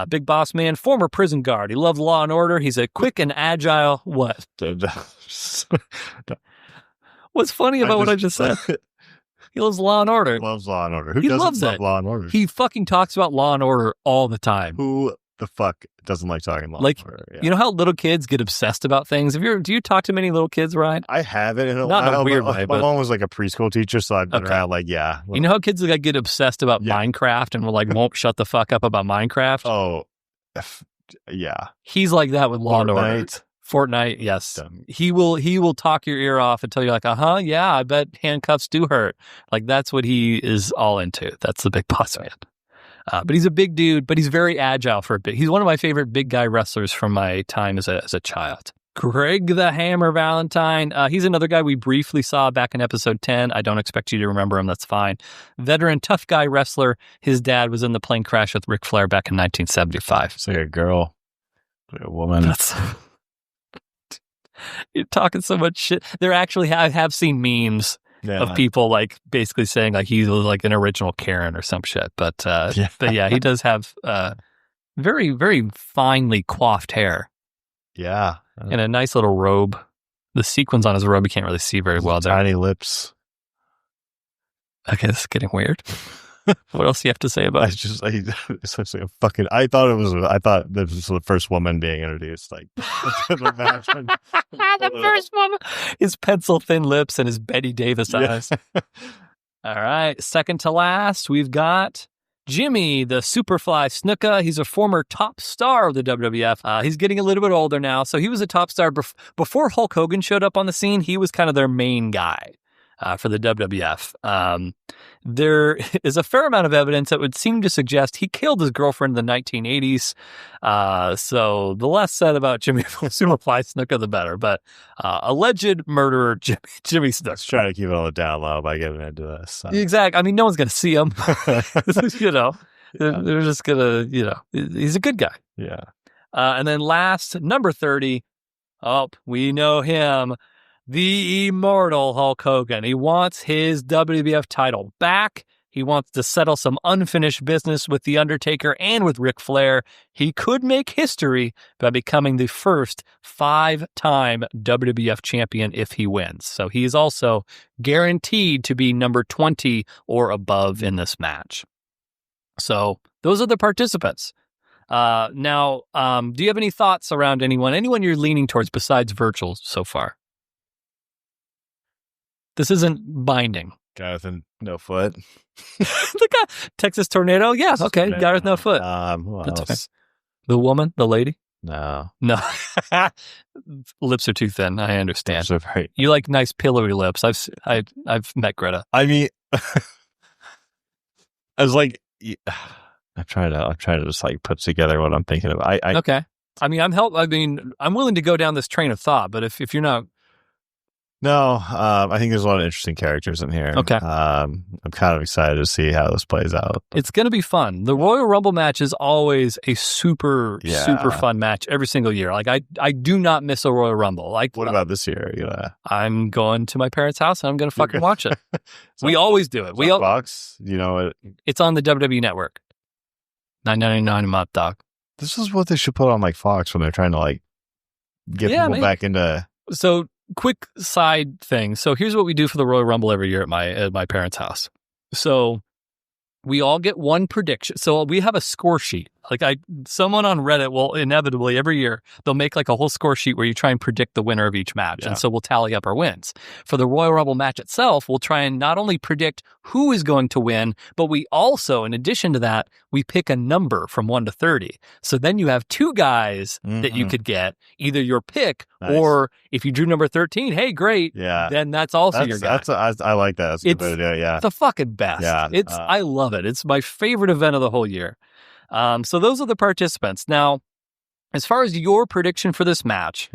Big Boss Man, former prison guard. He loved Law and Order. He's a quick and agile. What? What's funny about what I just said? He loves Law and Order. Loves Law and Order. Who He doesn't loves love it. Law and Order? He fucking talks about Law and Order all the time. Who the fuck doesn't like talking Law Like, and Order? Yeah. you know how little kids get obsessed about things? Do you talk to many little kids, Ryan? I haven't in a Not in a while. weird but way, my but- mom was like a preschool teacher, so I've been around like, yeah. You know how kids like get obsessed about Yeah. Minecraft and won't shut the fuck up about Minecraft? Oh, yeah. He's like that with Law and Order. Fortnite. Fortnite, yes. Dumb. He will talk your ear off and tell you like, yeah, I bet handcuffs do hurt. Like that's what he is all into. That's the Big Boss Man. But he's a big dude, but he's very agile for a bit. He's one of my favorite big guy wrestlers from my time as a child. Craig the Hammer Valentine. He's another guy we briefly saw back in episode 10. I don't expect you to remember him. That's fine. Veteran, tough guy wrestler. His dad was in the plane crash with Ric Flair back in 1975. It's like a girl, like a woman. You're talking so much shit. There actually I have seen memes of people like basically saying like he's like an original Karen or some shit. But yeah, he does have very, very finely coiffed hair. Yeah. And a nice little robe. The sequins on his robe you can't really see very well there. Tiny lips. Okay, this is getting weird. What else do you have to say about it? It's like a fucking. I thought this was the first woman being introduced. Like the match. The first woman. His pencil thin lips and his Betty Davis eyes. All right, second to last, we've got Jimmy, the Superfly Snuka. He's a former top star of the WWF. He's getting a little bit older now, so he was a top star before Hulk Hogan showed up on the scene. He was kind of their main guy. For the WWF. There is a fair amount of evidence that would seem to suggest he killed his girlfriend in the 1980s. So the less said about Jimmy Superfly Snuka, the better. But alleged murderer Jimmy Snuka. Let's try to keep it on the down low by getting into this. So. Exactly. I mean, no one's going to see him. They're just going to, he's a good guy. Yeah. And then last, number 30. Oh, we know him. The immortal Hulk Hogan. He wants his WWF title back. He wants to settle some unfinished business with The Undertaker and with Ric Flair. He could make history by becoming the first 5-time WWF champion if he wins. So he is also guaranteed to be number 20 or above in this match. So those are the participants. Now, do you have any thoughts around anyone you're leaning towards besides Virgil so far? This isn't binding. Jonathan No Foot. The guy, Texas Tornado? Yeah, okay. Gareth No Foot. Who That's else? okay. The woman? The lady? No. No. Lips are too thin. I understand. So right. You like nice pillowy lips. I've met Greta. I mean, I was like, I'm trying to just like put together what I'm thinking of. Okay. I mean, I'm willing to go down this train of thought, but if you're not. No, I think there's a lot of interesting characters in here. Okay. I'm kind of excited to see how this plays out. It's going to be fun. The Royal Rumble match is always a super fun match every single year. Like I do not miss a Royal Rumble. Like What about this year? I'm going to my parents' house and I'm going to fucking watch it. We always do it. We Fox, It's on the WWE Network. $9.99 a month, dog. This is what they should put on like Fox when they're trying to like get people back into. So quick side thing. So here's what we do for the Royal Rumble every year at my parents' house. So we all get one prediction. So we have a score sheet Like someone on Reddit will inevitably every year, they'll make like a whole score sheet where you try and predict the winner of each match. Yeah. And so we'll tally up our wins. For the Royal Rumble match itself, we'll try and not only predict who is going to win, but we also, in addition to that, we pick a number from 1 to 30. So then you have 2 guys that you could get, either your pick or if you drew number 13, hey, great. Yeah. Then that's also your guy. I like that. That's a good idea. Yeah. It's the fucking best. Yeah. I love it. It's my favorite event of the whole year. So those are the participants. Now, as far as your prediction for this match,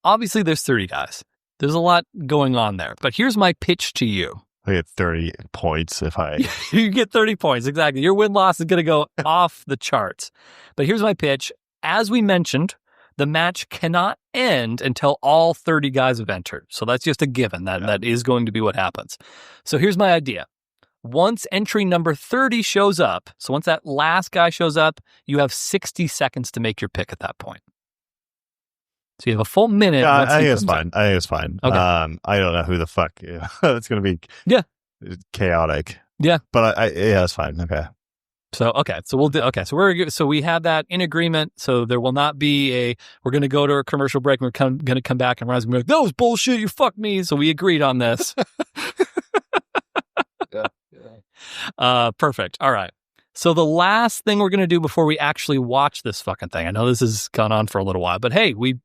obviously there's 30 guys. There's a lot going on there. But here's my pitch to you. I get 30 points if I... You get 30 points, exactly. Your win-loss is going to go off the charts. But here's my pitch. As we mentioned, the match cannot end until all 30 guys have entered. So that's just a given. That is going to be what happens. So here's my idea. Once entry number 30 shows up, so once that last guy shows up, you have 60 seconds to make your pick at that point. So you have a full minute. Yeah, I think it's fine. I think it's fine. Okay. I don't know who the fuck. It's going to be chaotic. Yeah. But it's fine. Okay. So we'll do. Okay, so we have that in agreement. So there will not be we're going to go to a commercial break. And we're going to come back and Ron's going to be like, that was bullshit. You fucked me. So we agreed on this. Perfect. All right. So the last thing we're going to do before we actually watch this fucking thing, I know this has gone on for a little while, but hey, we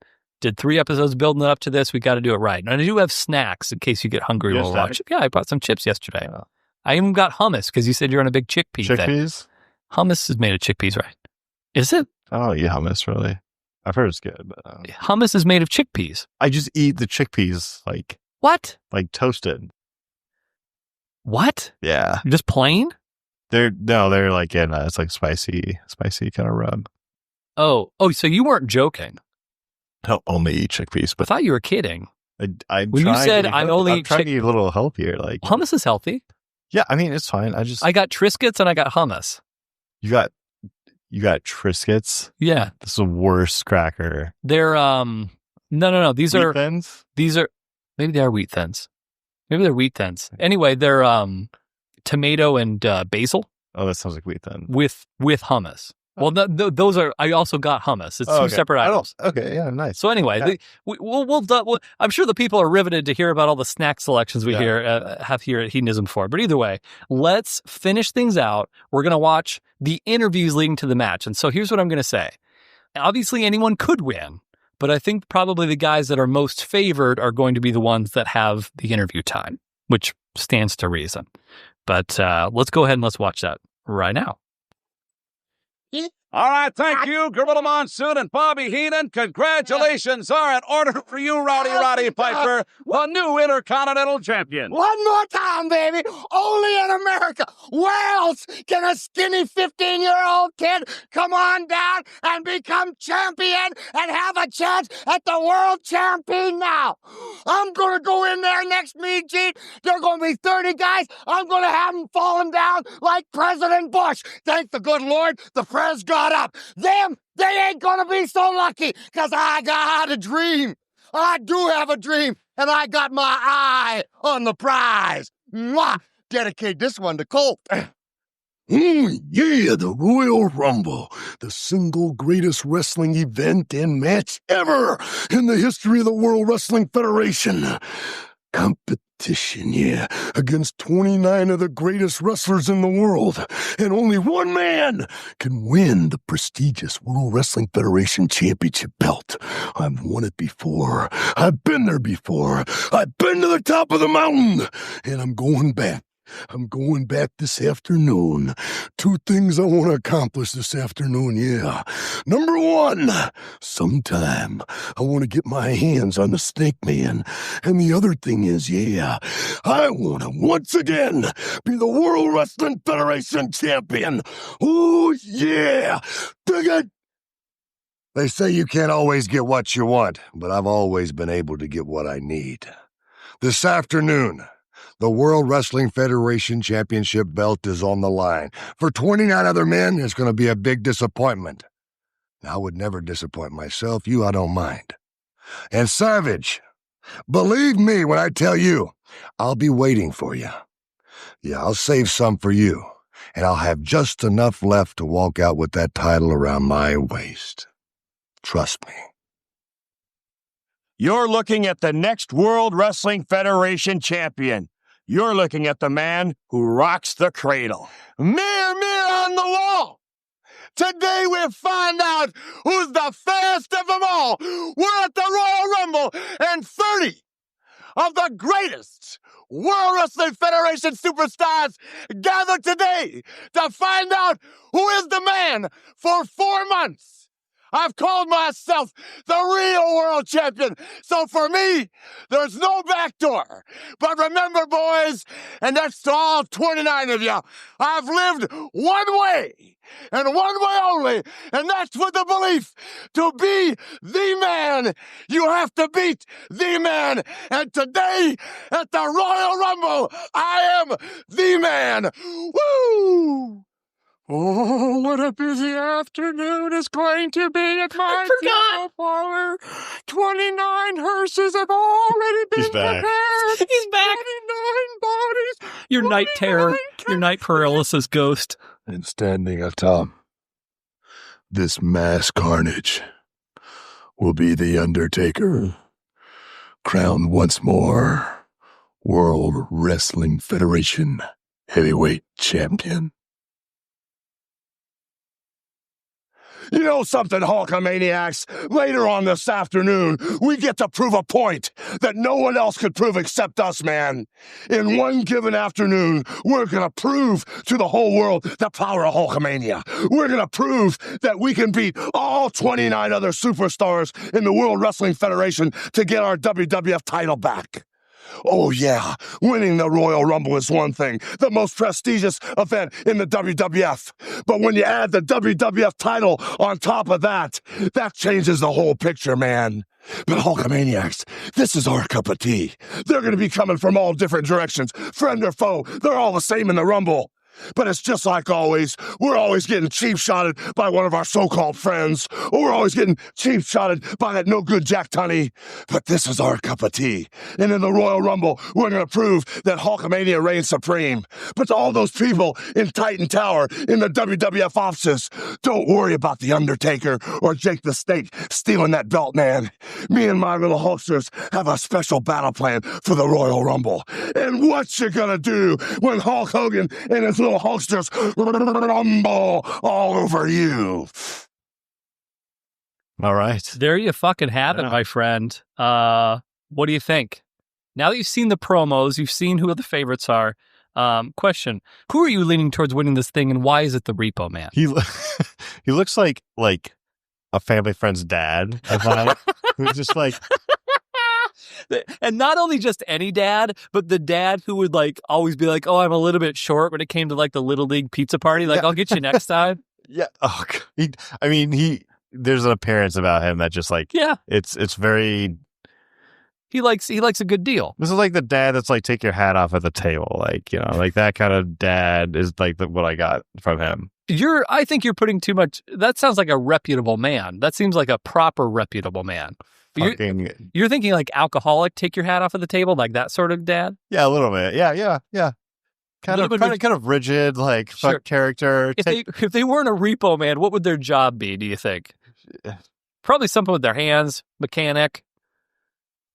did 3 episodes building up to this. We got to do it right. And I do have snacks in case you get hungry while we watch it. Yeah, I bought some chips yesterday. Oh. I even got hummus because you said you're on a big chickpea thing. Chickpeas? Hummus is made of chickpeas, right? Is it? I don't eat hummus, really. I've heard it's good. But hummus is made of chickpeas. I just eat the chickpeas like... What? Like toasted. What? Yeah. Just plain? They're like it's like spicy kind of rub. Oh, so you weren't joking. I don't only eat chickpeas, but I thought you were kidding. I'm when you said I'm only trying to eat a little healthier. Like hummus is healthy. Yeah, I mean it's fine. I got Triscuits and I got hummus. You got Triscuits? Yeah. This is the worst cracker. They're no. These wheat are thins? These are maybe they are wheat thins. Maybe they're wheat thins. Anyway, they're tomato and basil. Oh, that sounds like wheat thins. With hummus. Well, those are. I also got hummus. It's two separate items. Okay, yeah, nice. So anyway, we'll I'm sure the people are riveted to hear about all the snack selections we have here at Hedonism 4. But either way, let's finish things out. We're going to watch the interviews leading to the match. And so here's what I'm going to say. Obviously, anyone could win, but I think probably the guys that are most favored are going to be the ones that have the interview time, which stands to reason. But let's go ahead and let's watch that right now. All right, thank you, Gorilla Monsoon and Bobby Heenan. Congratulations are in order for you, Roddy Piper, the new Intercontinental Champion. One more time, baby. Only in America. Where else can a skinny 15-year-old kid come on down and become champion and have a chance at the world champion now? I'm going to go in there next meet, Gene. There are going to be 30 guys. I'm going to have them falling down like President Bush. Thank the good Lord, the Prez got up. Them, they ain't gonna be so lucky, because I got a dream. I do have a dream, and I got my eye on the prize. Mwah! Dedicate this one to Colt. Yeah, the Royal Rumble, the single greatest wrestling event and match ever in the history of the World Wrestling Federation. Competition, yeah, against 29 of the greatest wrestlers in the world, and only one man can win the prestigious World Wrestling Federation Championship belt. I've won it before. I've been there before. I've been to the top of the mountain, and I'm going back. I'm going back this afternoon. 2 things I want to accomplish this afternoon, yeah. Number 1, sometime I want to get my hands on the Snake Man. And the other thing is, yeah, I want to once again be the World Wrestling Federation champion. Oh, yeah. Dig it. They say you can't always get what you want, but I've always been able to get what I need. This afternoon, the World Wrestling Federation Championship belt is on the line. For 29 other men, it's going to be a big disappointment. I would never disappoint myself. I don't mind. And Savage, believe me when I tell you, I'll be waiting for you. Yeah, I'll save some for you. and I'll have just enough left to walk out with that title around my waist. Trust me. You're looking at the next World Wrestling Federation champion. You're looking at the man who rocks the cradle. Mirror, mirror on the wall. Today we find out who's the fairest of them all. We're at the Royal Rumble, and 30 of the greatest World Wrestling Federation superstars gathered today to find out who is the man for 4 months. I've called myself the real world champion. So for me, there's no backdoor. But remember, boys, and that's to all 29 of you, I've lived one way and one way only, and that's with the belief to be the man. You have to beat the man. And today at the Royal Rumble, I am the man. Woo! Oh, what a busy afternoon it's going to be at my funeral parlor. 29 hearses have already been prepared. He's back. 29 bodies. Your night terror, 29 your night paralysis ghost. And standing atop this mass carnage will be the Undertaker, crowned once more World Wrestling Federation Heavyweight Champion. You know something, Hulkamaniacs? Later on this afternoon, we get to prove a point that no one else could prove except us, man. In one given afternoon, we're going to prove to the whole world the power of Hulkamania. We're going to prove that we can beat all 29 other superstars in the World Wrestling Federation to get our WWF title back. Oh, yeah, winning the Royal Rumble is one thing, the most prestigious event in the WWF. But when you add the WWF title on top of that, that changes the whole picture, man. But Hulkamaniacs, this is our cup of tea. They're going to be coming from all different directions, friend or foe. They're all the same in the Rumble. But it's just like always. We're always getting cheap-shotted by one of our so-called friends. Or we're always getting cheap-shotted by that no-good Jack Tunney. But this is our cup of tea. And in the Royal Rumble, we're going to prove that Hulkamania reigns supreme. But to all those people in Titan Tower, in the WWF offices, don't worry about The Undertaker or Jake the Snake stealing that belt, man. Me and my little Hulksters have a special battle plan for the Royal Rumble. And what you gonna do when Hulk Hogan and his little Hulksters rumble all over you? All right. There you fucking have it, my friend. What do you think? Now that you've seen the promos, you've seen who the favorites are. Question: who are you leaning towards winning this thing, and why is it the Repo Man? He looks like a family friend's dad. I thought, who's just like. And not only just any dad, but the dad who would always be like, "Oh, I'm a little bit short" when it came to the Little League pizza party. I'll get you next time. Yeah. Oh, there's an appearance about him that just it's very. He likes a good deal. This is like the dad that's take your hat off at the table, that kind of dad is what I got from him. I think you're putting too much. That sounds like a reputable man. That seems like a proper reputable man. You're thinking alcoholic, take your hat off of the table, that sort of dad? Yeah, a little bit. Yeah. Kind of rigid, Sure. character. If they weren't a Repo Man, what would their job be, do you think? Probably something with their hands, mechanic.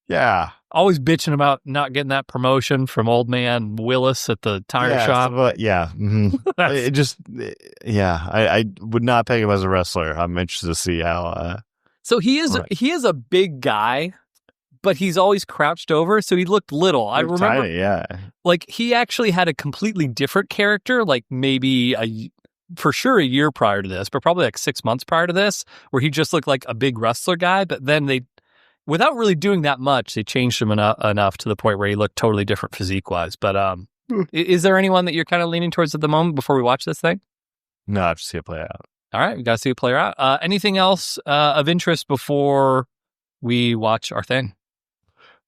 Yeah. Always bitching about not getting that promotion from old man Willis at the tire shop. Mm-hmm. I would not peg him as a wrestler. I'm interested to see how... So he is a big guy, but he's always crouched over, so he looked little. I remember, tiny, he actually had a completely different character, maybe for sure a year prior to this, but probably 6 months prior to this, where he just looked like a big wrestler guy. But then without really doing that much, they changed him enough to the point where he looked totally different physique-wise. But is there anyone that you're kind of leaning towards at the moment before we watch this thing? No, I have to see it play out. All right, we got to see it play out. Anything else of interest before we watch our thing?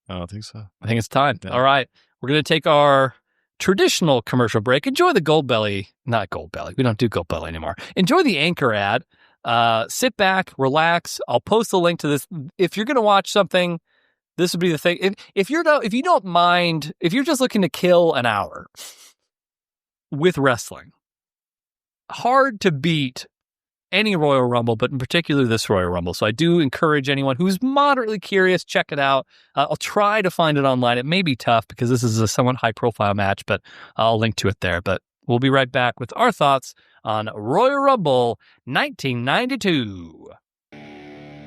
I don't think so. I think it's time. Yeah. All right, we're going to take our traditional commercial break. Enjoy the Gold Belly. Not Gold Belly. We don't do Gold Belly anymore. Enjoy the Anchor ad. Sit back, relax. I'll post the link to this. If you're going to watch something, this would be the thing. If you don't mind, if you're just looking to kill an hour with wrestling, hard to beat any Royal Rumble, but in particular this Royal Rumble. So I do encourage anyone who's moderately curious, check it out. I'll try to find it online. It may be tough because this is a somewhat high-profile match, but I'll link to it there. But we'll be right back with our thoughts on Royal Rumble 1992.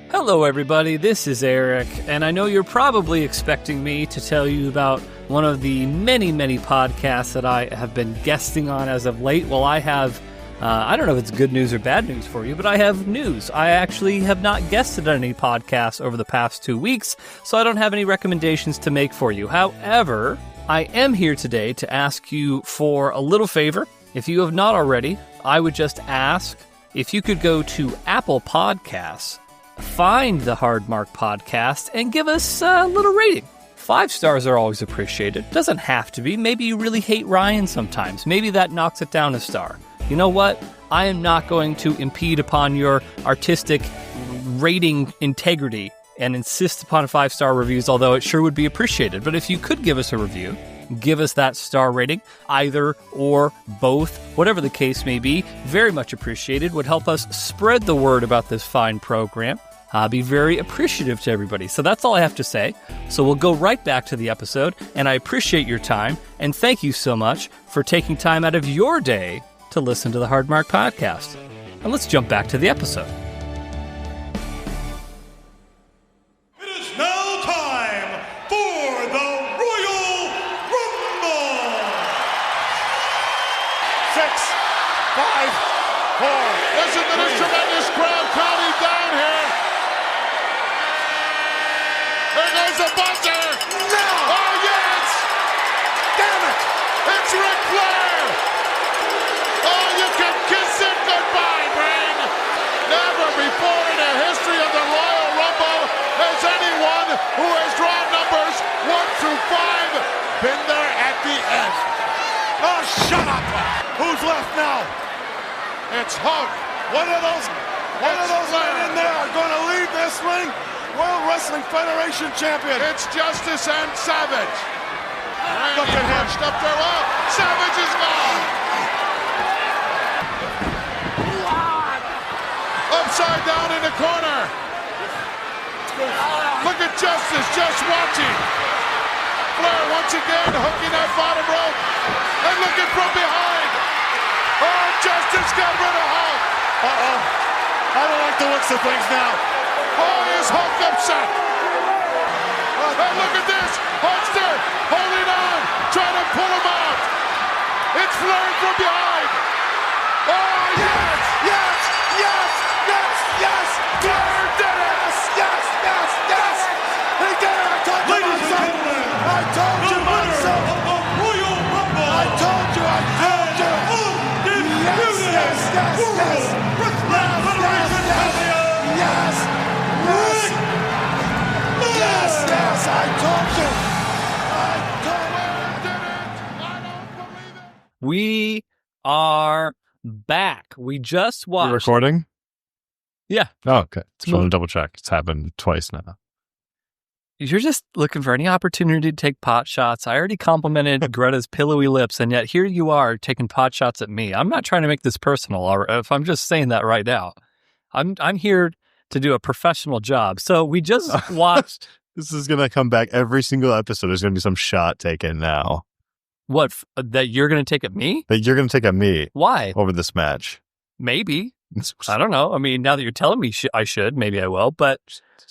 Hello, everybody. This is Erik, and I know you're probably expecting me to tell you about one of the many, many podcasts that I have been guesting on as of late. Well, I have, I don't know if it's good news or bad news for you, but I have news. I actually have not guested on any podcasts over the past 2 weeks, so I don't have any recommendations to make for you. However, I am here today to ask you for a little favor. If you have not already, I would just ask if you could go to Apple Podcasts, find the Hard Mark Podcast, and give us a little rating. 5 stars are always appreciated. Doesn't have to be. Maybe you really hate Ryan sometimes. Maybe that knocks it down a star. You know what? I am not going to impede upon your artistic rating integrity and insist upon 5-star reviews, although it sure would be appreciated. But if you could give us a review, give us that star rating, either or both, whatever the case may be, very much appreciated, would help us spread the word about this fine program. I'll be very appreciative to everybody. So that's all I have to say. So we'll go right back to the episode, and I appreciate your time, and thank you so much for taking time out of your day to listen to the Hard Mark Podcast. And let's jump back to the episode. It is now time for the Royal Rumble! 6, 5, 4. Listen to this tremendous crowd counting down here. There goes the buzzer. No! Oh, yes! Damn it! It's Ric Flair! Oh, you can kiss it goodbye, Brain! Never before in the history of the Royal Rumble has anyone who has drawn numbers 1 through 5 been there at the end. Oh, shut up! Who's left now? It's Hart. One of those men in there are going to leave this ring World Wrestling Federation champion. It's Justice and Savage. Look at him. Up there. Oh, Savage is gone. Upside down in the corner. Look at Justice just watching. Flair once again hooking that bottom rope and looking from behind. Oh, Justice got rid of Hulk. Uh-oh. I don't like the looks of things now. Oh, is Hulk upset? And look at this. Hulkster holding on, trying to pull him out. It's Flair from behind. Oh, yes, yes, yes, yes, yes. Flair did it. Yes, yes, yes. He did it. I told you myself. I told you myself. I told you. Yes, yes, yes, yes. Yes, I told you. We are back. We just watched. You recording? Yeah. Oh, okay. Just want to double check. It's happened twice now. You're just looking for any opportunity to take pot shots. I already complimented Greta's pillowy lips, and yet here you are taking pot shots at me. I'm not trying to make this personal, or if I'm just saying that right now. I'm here to do a professional job. So we just watched. This is going to come back every single episode. There's going to be some shot taken now. What? That you're going to take at me? That you're going to take at me. Why? Over this match. Maybe. I don't know. I mean, now that you're telling me I should, maybe I will. But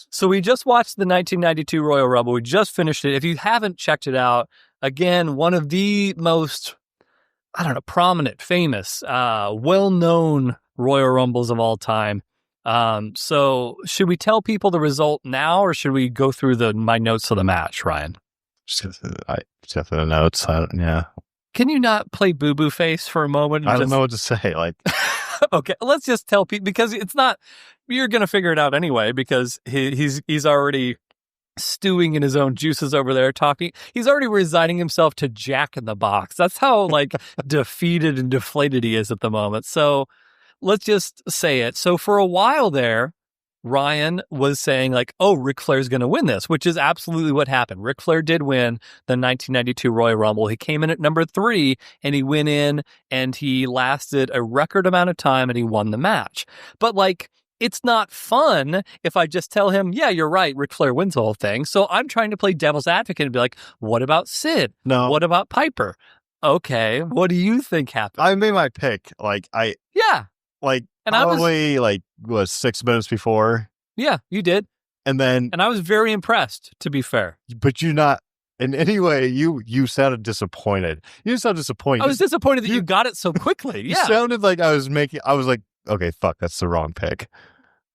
so we just watched the 1992 Royal Rumble. We just finished it. If you haven't checked it out, again, one of the most, prominent, famous, well-known Royal Rumbles of all time. So should we tell people the result now, or should we go through my notes of the match, Ryan? Just get the notes. Yeah. Can you not play boo-boo face for a moment? I don't know what to say. Like, okay, let's just tell people, because it's not, you're going to figure it out anyway, because he's already stewing in his own juices over there talking. He's already resigning himself to Jack in the Box. That's how defeated and deflated he is at the moment. So let's just say it. So for a while there, Ryan was saying like, oh, Ric Flair's going to win this, which is absolutely what happened. Ric Flair did win the 1992 Royal Rumble. He came in at number 3 and he went in and he lasted a record amount of time and he won the match. But like, it's not fun if I just tell him, yeah, you're right, Ric Flair wins the whole thing. So I'm trying to play devil's advocate and be like, what about Sid? No. What about Piper? Okay, what do you think happened? I made my pick. Like, Yeah. Like, And probably, like, was 6 minutes before. Yeah, you did. And then... And I was very impressed, to be fair. But you're not... In any way, you sounded disappointed. You sound disappointed. I was disappointed that you got it so quickly. You Yeah. sounded like I was like, okay, fuck, that's the wrong pick.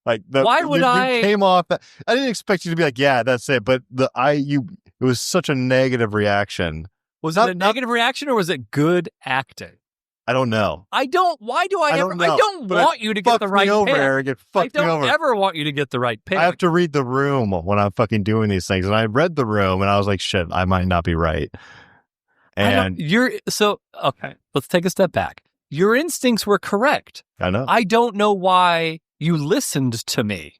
Like, Why would you came off... I didn't expect you to be like, yeah, that's it. But it was such a negative reaction. Was it a negative reaction or was it good acting? I don't know. Why do I ever? know, I don't but want you to get the right over, pick. Eric. It fucked I me don't over. ever want you to get the right pick. I have to read the room when I'm fucking doing these things. And I read the room and I was like, shit, I might not be right. And okay, let's take a step back. Your instincts were correct. I know. I don't know why you listened to me.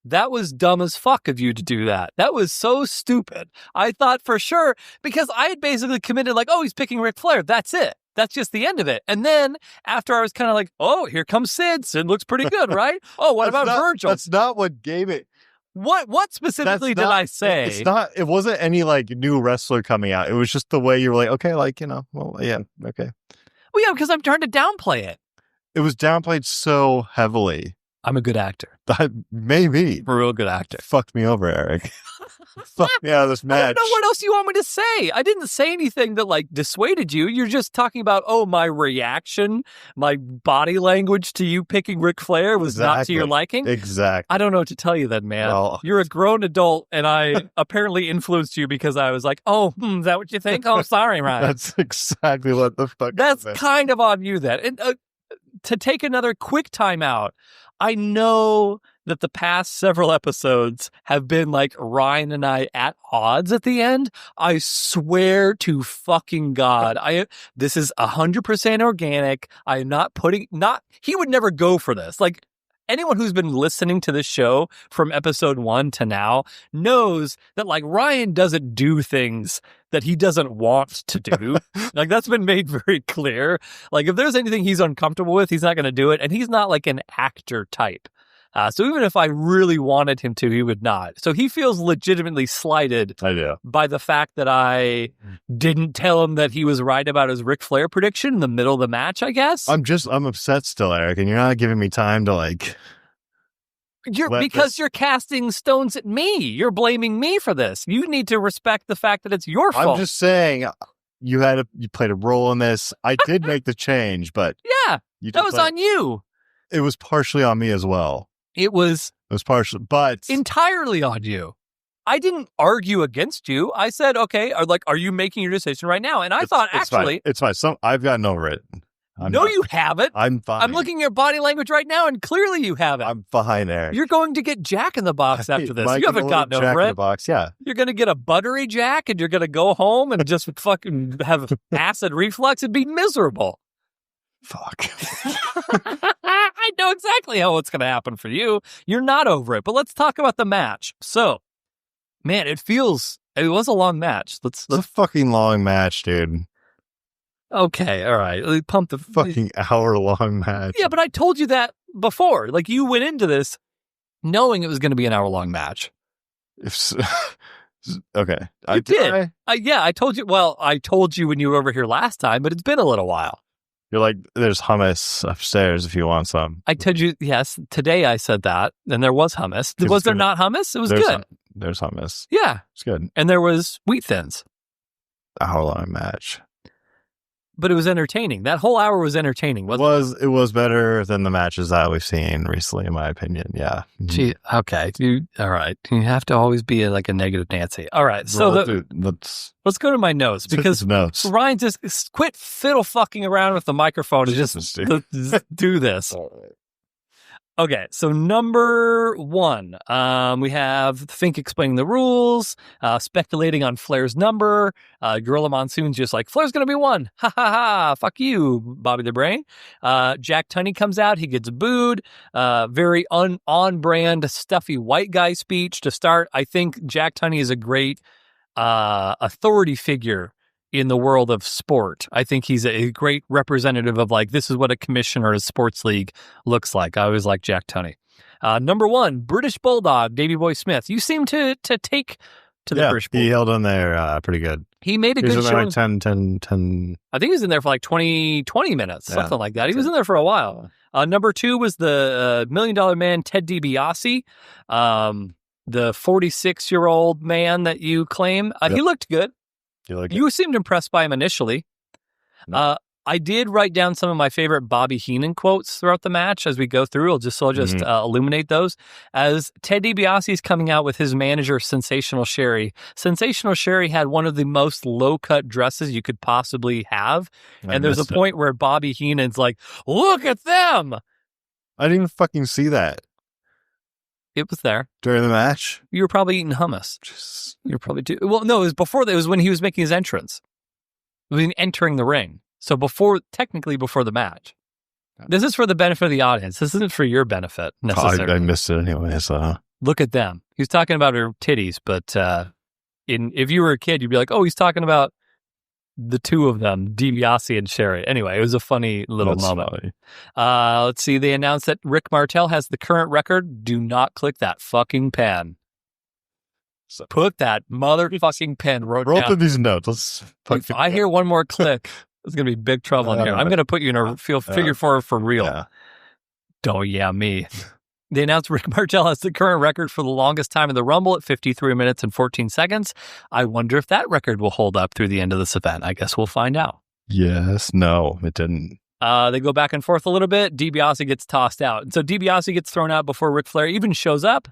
That was dumb as fuck of you to do that. That was so stupid. I thought for sure, because I had basically committed like, oh, he's picking Ric Flair. That's it. That's just the end of it. And then after I was kind of like, oh, here comes Sid. Sid looks pretty good, right? Oh, what about Virgil? That's not what gave it. What specifically did I say? It's not. It wasn't any like new wrestler coming out. It was just the way you were like, okay, like, you know, well, yeah, okay. Well, yeah, because I'm trying to downplay it. It was downplayed so heavily. I'm a good actor. Maybe. I'm a real good actor. Fucked me over, Eric. Fuck me out of this match. I don't know what else you want me to say. I didn't say anything that like dissuaded you. You're just talking about, oh, my reaction, my body language to you picking Ric Flair was not to your liking. Exactly. I don't know what to tell you then, man. Well, you're a grown adult and I apparently influenced you because I was like, oh, is that what you think? Oh, sorry, Ryan. That's exactly what the fuck. That's kind of on you then. And to take another quick time out, I know that the past several episodes have been like Ryan and I at odds at the end. I swear to fucking God, this is 100% organic. I am not he would never go for this. Like, anyone who's been listening to this show from episode 1 to now knows that like Ryan doesn't do things that he doesn't want to do. Like, that's been made very clear. Like, if there's anything he's uncomfortable with, he's not going to do it. And he's not like an actor type. So even if I really wanted him to, he would not. So he feels legitimately slighted by the fact that I didn't tell him that he was right about his Ric Flair prediction in the middle of the match, I guess. I'm upset still, Eric, and you're not giving me time to like... Because you're casting stones at me. You're blaming me for this. You need to respect the fact that it's your fault. I'm just saying, you played a role in this. I did make the change, but... Yeah, that was on you. It was partially on me as well. It was partially, but entirely on you. I didn't argue against you. I said, okay, are you making your decision right now? And I thought, actually, it's fine. I've gotten over it. You haven't. I'm fine. I'm looking at your body language right now, and clearly you haven't. I'm fine, Eric. You're going to get Jack in the Box after this. You haven't gotten over Jack it. In the Box, yeah. You're going to get a buttery Jack, and you're going to go home and just fucking have acid reflux and be miserable. Fuck. I know exactly how it's going to happen for you. You're not over it. But let's talk about the match. So, man, it was a long match. It's a fucking long match, dude. Okay, all right. Pump the fucking hour-long match. Yeah, but I told you that before. Like, you went into this knowing it was going to be an hour-long match. Okay. You did. I told you. Well, I told you when you were over here last time, but it's been a little while. You're like, there's hummus upstairs if you want some. I told you, yes, today I said that, and there was hummus. Was there not hummus? It was good. There's hummus. Yeah. It's good. And there was wheat thins. Hour-long match. But it was entertaining. That whole hour was entertaining, wasn't it? It was better than the matches that we've seen recently, in my opinion. Yeah. Gee, okay. All right. You have to always be like a negative Nancy. All right. So let's go to my notes, because Ryan just quit fiddle fucking around with the microphone and just do this. Okay, so number 1, we have Fink explaining the rules, speculating on Flair's number. Gorilla Monsoon's just like, Flair's going to be 1. Ha ha ha. Fuck you, Bobby the Brain. Jack Tunney comes out. He gets booed. Very on-brand, stuffy white guy speech to start. I think Jack Tunney is a great authority figure in the world of sport. I think he's a great representative of like, this is what a commissioner of a sports league looks like. I always like Jack Tunney. Number 1, British Bulldog, Davey Boy Smith. You seem to take to the British Bulldog. He held in there pretty good. He made a good show. Like 10. I think he was in there for like 20 minutes, something like that. He was in there for a while. Number 2 was the $1 Million Man, Ted DiBiase, the 46-year-old man that you claim. He looked good. You seemed impressed by him initially. No. I did write down some of my favorite Bobby Heenan quotes throughout the match as we go through. I'll just illuminate those. As Ted DiBiase is coming out with his manager, Sensational Sherry. Sensational Sherry had one of the most low-cut dresses you could possibly have. And there's a point where Bobby Heenan's like, look at them! I didn't even fucking see that. It was there. During the match? You were probably eating hummus. You were probably well, no, it was before that. It was when he was making his entrance. It was entering the ring. So technically before the match. This is for the benefit of the audience. This isn't for your benefit necessarily. I missed it anyway, so. Look at them. He was talking about her titties, but if you were a kid, you'd be like, oh, he's talking about the two of them, DiBiase and Sherry. Anyway, it was a funny little moment. Funny. Let's see. They announced that Rick Martel has the current record. Do not click that fucking pen. So, put that motherfucking pen. Roll through these notes. If I hear one more click, there's going to be big trouble in here. I'm going to put you in a figure four for real. Yeah. Don't me. They announced Rick Martel has the current record for the longest time in the Rumble at 53 minutes and 14 seconds. I wonder if that record will hold up through the end of this event. I guess we'll find out. Yes. No, it didn't. They go back and forth a little bit. DiBiase gets tossed out. And so DiBiase gets thrown out before Ric Flair even shows up,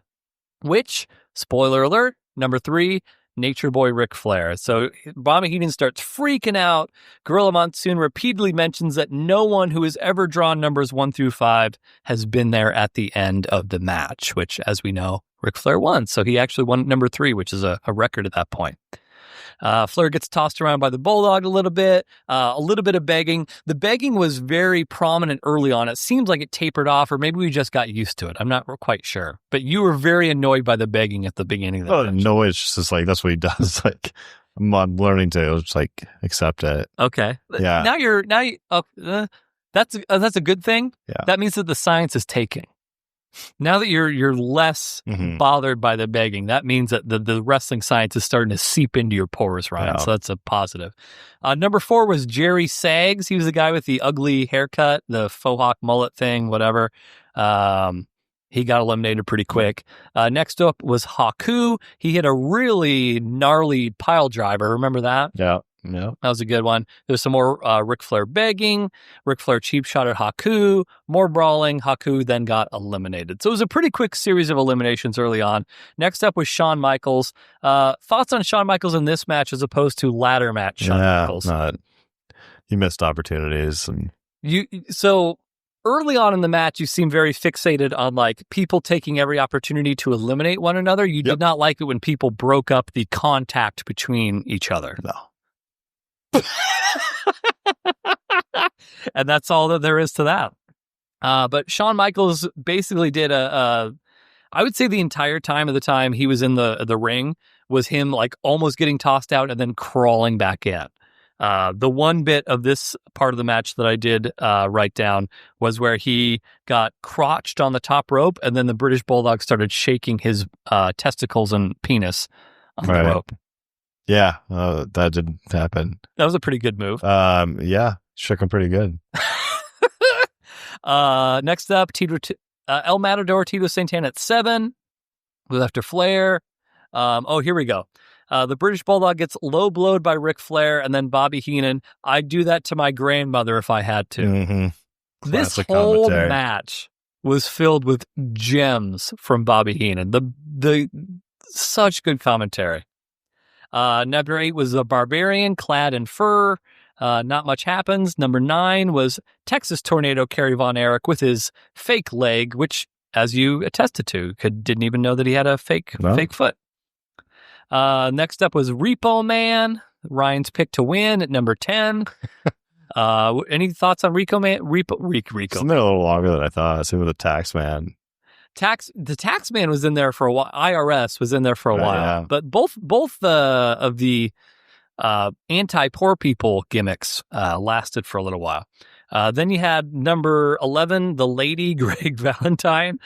which, spoiler alert, number 3, Nature Boy Ric Flair. So Bobby Heenan starts freaking out. Gorilla Monsoon repeatedly mentions that no one who has ever drawn numbers 1 through 5 has been there at the end of the match, which, as we know, Ric Flair won. So he actually won number 3, which is a record at that point. Flair gets tossed around by the Bulldog a little bit of begging. The begging was very prominent early on. It seems like it tapered off, or maybe we just got used to it. I'm not quite sure. But you were very annoyed by the begging at the beginning of the match. No, it's just like, that's what he does. Like, I'm learning to just like accept it. Okay. Yeah. That's a good thing. Yeah. That means that the science is taking. Now that you're less bothered by the begging, that means that the wrestling science is starting to seep into your pores, Ryan. Yeah. So that's a positive. Number 4 was Jerry Saggs. He was the guy with the ugly haircut, the faux hawk mullet thing, whatever. He got eliminated pretty quick. Next up was Haku. He hit a really gnarly pile driver. Remember that? Yeah. Yeah, that was a good one. There's some more Ric Flair begging. Ric Flair cheap shot at Haku. More brawling. Haku then got eliminated. So it was a pretty quick series of eliminations early on. Next up was Shawn Michaels. Thoughts on Shawn Michaels in this match as opposed to ladder match Shawn Michaels? He missed opportunities. And So early on in the match, you seemed very fixated on like people taking every opportunity to eliminate one another. You did not like it when people broke up the contact between each other. No. And that's all that there is to that. But Shawn Michaels basically did I would say the entire time of the time he was in the ring was him like almost getting tossed out and then crawling back in. The one bit of this part of the match that I did write down was where he got crotched on the top rope and then the British Bulldog started shaking his testicles and penis on the rope. Yeah, that didn't happen. That was a pretty good move. Yeah, shook him pretty good. Next up, El Matador, Tito Santana at 7. With after Flair. Here we go. The British Bulldog gets low blowed by Ric Flair and then Bobby Heenan. I'd do that to my grandmother if I had to. Mm-hmm. This whole match was filled with gems from Bobby Heenan. The such good commentary. Number 8 was a Barbarian clad in fur. Not much happens. Number 9 was Texas Tornado Kerry Von Erich with his fake leg, which, as you attested to, didn't even know that he had a fake foot. Next up was Repo Man, Ryan's pick to win at number 10. Any thoughts on Rico Man? Rico. Isn't it a little longer than I thought? Same with the Tax Man. The Tax Man was in there for a while. IRS was in there for a while, yeah. but both of the anti-poor people gimmicks lasted for a little while. Then you had number 11, the Lady Greg Valentine.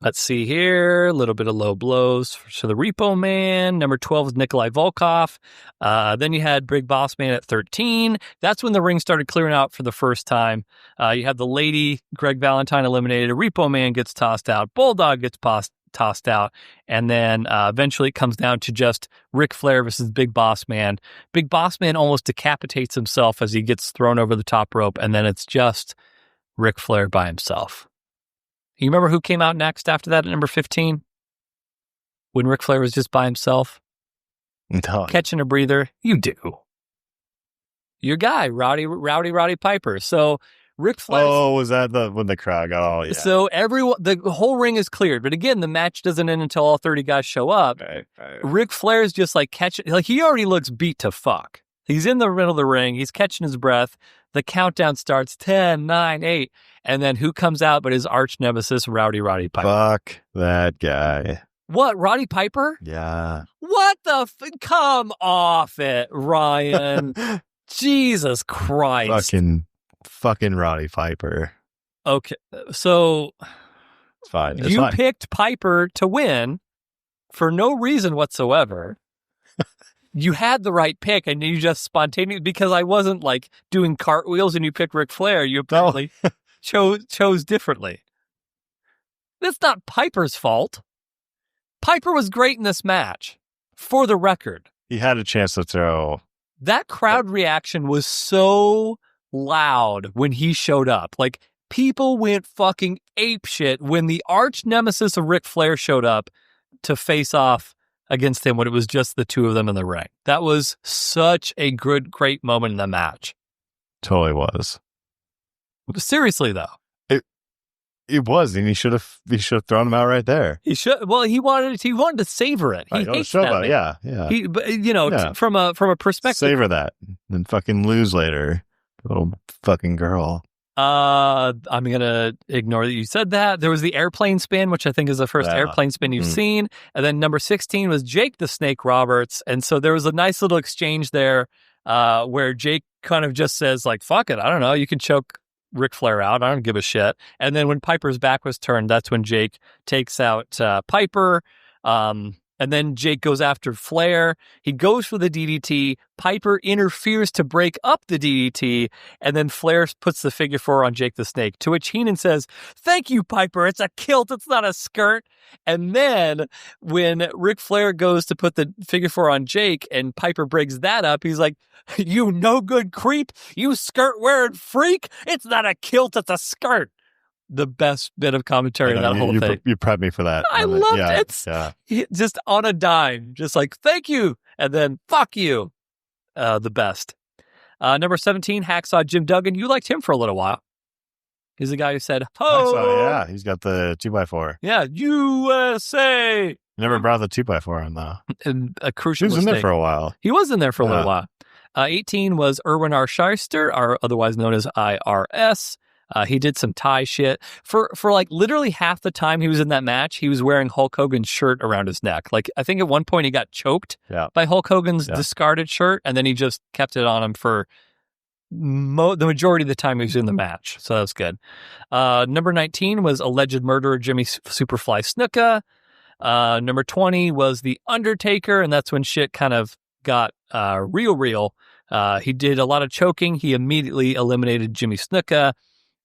Let's see here, a little bit of low blows for the Repo Man. Number 12 is Nikolai Volkov. Then you had Big Boss Man at 13. That's when the ring started clearing out for the first time. You had the Lady Greg Valentine eliminated. Repo Man gets tossed out. Bulldog gets tossed out. And then eventually it comes down to just Ric Flair versus Big Boss Man. Big Boss Man almost decapitates himself as he gets thrown over the top rope. And then it's just Ric Flair by himself. You remember who came out next after that at number 15? When Ric Flair was just by himself? No. Catching a breather? You do. Your guy, Rowdy Piper. So Ric Flair. Oh, was that when the crowd got all, yeah. So the whole ring is cleared. But again, the match doesn't end until all 30 guys show up. Right. Ric Flair's just like catching, like he already looks beat to fuck. He's in the middle of the ring. He's catching his breath. The countdown starts 10, 9, 8. And then who comes out but his arch nemesis, Rowdy Piper? Fuck that guy. What, Roddy Piper? Yeah. What the come off it, Ryan. Jesus Christ. Fucking Roddy Piper. Okay, so it's fine. You picked Piper to win for no reason whatsoever. You had the right pick, and you just spontaneously, because I wasn't like doing cartwheels and you picked Ric Flair, you apparently chose differently. That's not Piper's fault. Piper was great in this match, for the record. He had a chance to throw. That crowd reaction was so loud when he showed up. Like, people went fucking apeshit when the arch nemesis of Ric Flair showed up to face off against him when it was just the two of them in the ring. That was such a great moment in the match. Totally was. Seriously, though. It was, and he should have thrown him out right there. He should. Well, he wanted to savor it. He hates that. Yeah. From a perspective, savor that and fucking lose later, little fucking girl. I'm gonna ignore that you said that. There was the airplane spin, which I think is the first airplane spin you've seen, and then number 16 was Jake the Snake Roberts, and so there was a nice little exchange there where Jake kind of just says like, "Fuck it, I don't know, you can choke Ric Flair out. I don't give a shit." And then when Piper's back was turned, that's when Jake takes out Piper. And then Jake goes after Flair. He goes for the DDT. Piper interferes to break up the DDT. And then Flair puts the figure 4 on Jake the Snake, to which Heenan says, "Thank you, Piper. It's a kilt. It's not a skirt." And then when Ric Flair goes to put the figure 4 on Jake and Piper breaks that up, he's like, "You no good creep. You skirt wearing freak. It's not a kilt. It's a skirt." The best bit of commentary in that whole thing. You prepped me for that. I loved it. Yeah. Just on a dime. Just like, "Thank you." And then, "Fuck you." The best. Number 17, Hacksaw Jim Duggan. You liked him for a little while. He's the guy who said, "Ho!" Yeah, he's got the 2x4. Yeah, USA. Never brought the 2x4 on, though. And a crucial He was mistake. in there for a while. He was in there for a little while. 18 was Erwin R. Shyster, otherwise known as IRS. He did some tie shit. For like literally half the time he was in that match, he was wearing Hulk Hogan's shirt around his neck. Like, I think at one point he got choked by Hulk Hogan's discarded shirt, and then he just kept it on him for the majority of the time he was in the match. So that was good. Number 19 was alleged murderer Jimmy Superfly Snuka. Number 20 was The Undertaker, and that's when shit kind of got real. He did a lot of choking. He immediately eliminated Jimmy Snuka.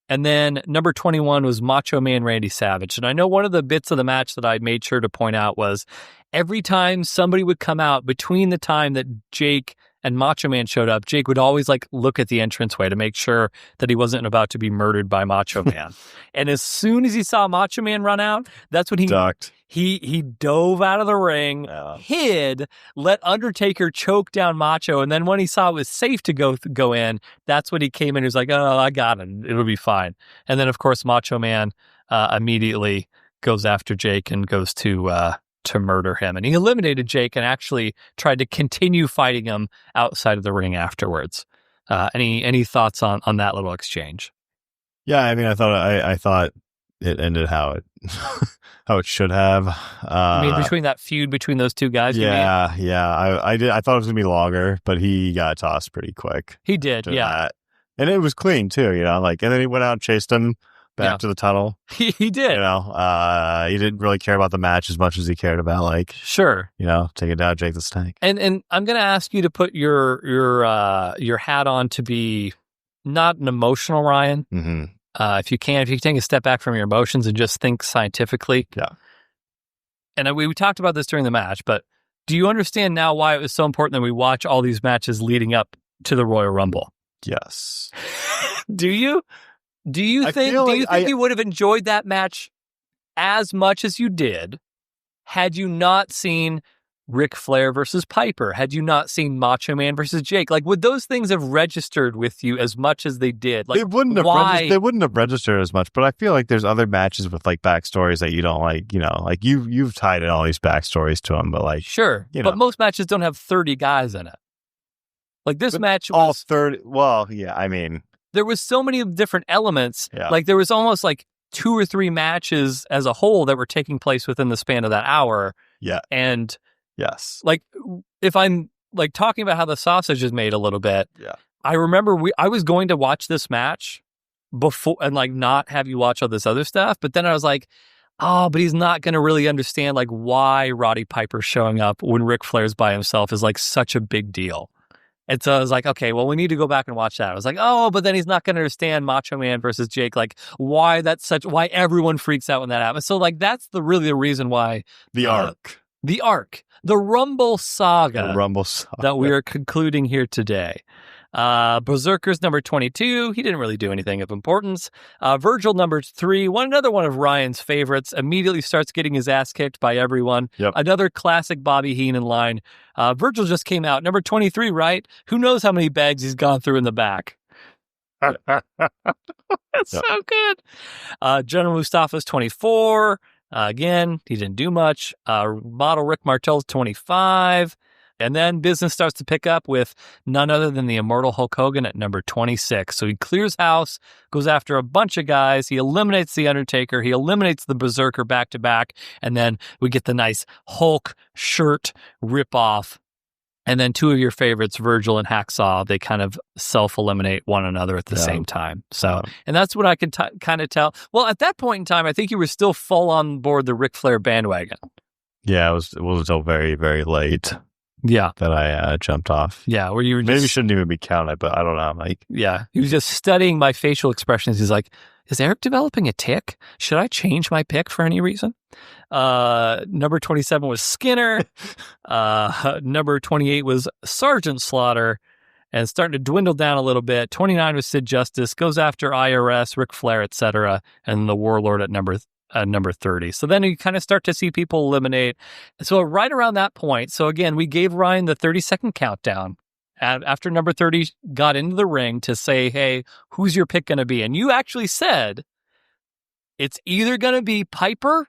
And then number 21 was Macho Man Randy Savage. And I know one of the bits of the match that I made sure to point out was every time somebody would come out between the time that Jake and Macho Man showed up, Jake would always like look at the entranceway to make sure that he wasn't about to be murdered by Macho Man. And as soon as he saw Macho Man run out, that's when he ducked. He dove out of the ring, hid, let Undertaker choke down Macho, and then when he saw it was safe to go in, that's when he came in. He was like, "Oh, I got it. It'll be fine." And then, of course, Macho Man immediately goes after Jake and goes to murder him. And he eliminated Jake and actually tried to continue fighting him outside of the ring afterwards. Any thoughts on that little exchange? Yeah, I mean, I thought it ended how it how it should have. I mean, between that feud between those two guys. Yeah. I did. I thought it was gonna be longer, but he got tossed pretty quick. He did. Yeah, that. And it was clean too. And then he went out and chased him back to the tunnel. He did. He didn't really care about the match as much as he cared about taking down Jake the Snake. And I'm gonna ask you to put your hat on to be not an emotional Ryan. Mm-hmm. If you can take a step back from your emotions and just think scientifically. Yeah. And we talked about this during the match, but do you understand now why it was so important that we watch all these matches leading up to the Royal Rumble? Yes. Do you? Do you think you would have enjoyed that match as much as you did had you not seen Ric Flair versus Piper? Had you not seen Macho Man versus Jake? Like, would those things have registered with you as much as they did? Like, they wouldn't have registered as much, but I feel like there's other matches with like backstories that you don't like, like you've tied in all these backstories to them, but like, sure. But most matches don't have 30 guys in it. Like this match was all 30. Well, yeah, I mean, there was so many different elements. Yeah. Like there was almost like 2 or 3 matches as a whole that were taking place within the span of that hour. Yeah. And yes, like if I'm like talking about how the sausage is made a little bit. Yeah. I remember I was going to watch this match before and like not have you watch all this other stuff. But then I was like, oh, but he's not going to really understand like why Roddy Piper showing up when Ric Flair's by himself is like such a big deal. And so I was like, okay, well, we need to go back and watch that. I was like, oh, but then he's not going to understand Macho Man versus Jake, like why everyone freaks out when that happens. So like that's really the reason why the arc, the Rumble Saga, that we are concluding here today. Berserker's number 22. He didn't really do anything of importance. Virgil number 3. Another one of Ryan's favorites. Immediately starts getting his ass kicked by everyone. Yep. Another classic Bobby Heenan line. Virgil just came out. Number 23, right? Who knows how many bags he's gone through in the back? That's so good. General Mustafa's 24. Again, he didn't do much. Model Rick Martel's 25. And then business starts to pick up with none other than the immortal Hulk Hogan at number 26. So he clears house, goes after a bunch of guys. He eliminates The Undertaker. He eliminates the Berserker back-to-back. And then we get the nice Hulk shirt rip-off. And then 2 of your favorites, Virgil and Hacksaw, they kind of self-eliminate one another at the same time. So, and that's what I can kind of tell. Well, at that point in time, I think you were still full on board the Ric Flair bandwagon. Yeah, it was until very, very late. Yeah. That I jumped off. Yeah, where you were maybe shouldn't even be counted, but I don't know. Like, yeah, he was just studying my facial expressions. He's like, is Erik developing a tick? Should I change my pick for any reason? Number 27 was Skinner. Number 28 was Sergeant Slaughter. And starting to dwindle down a little bit. 29 was Sid Justice, goes after IRS, Ric Flair, etc. And the Warlord at number 30. So then you kind of start to see people eliminate. So right around that point, so again, we gave Ryan the 30-second countdown after number 30 got into the ring to say, hey, who's your pick going to be? And you actually said it's either going to be Piper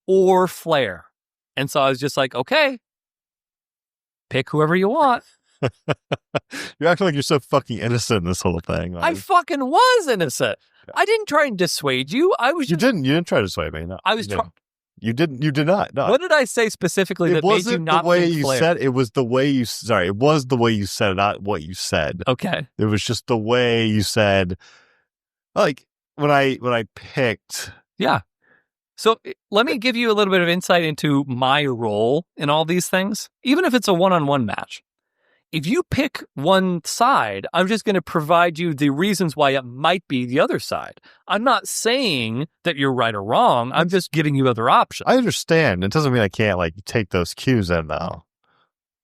or Flair. And so I was just like, okay, pick whoever you want. You're acting like you're so fucking innocent in this whole thing. Like, I fucking was innocent. I didn't try and dissuade you. You didn't try to dissuade me. No. I was trying. You did not. No. What did I say specifically that made you not the way you Flair? said it was the way you it was the way you said it, not what you said. Okay. It was just the way you said, like when I picked. Yeah. So let me give you a little bit of insight into my role in all these things, even if it's a one-on-one match. If you pick one side, I'm just going to provide you the reasons why it might be the other side. I'm not saying that you're right or wrong. I'm just giving you other options. I understand. It doesn't mean I can't like take those cues in though.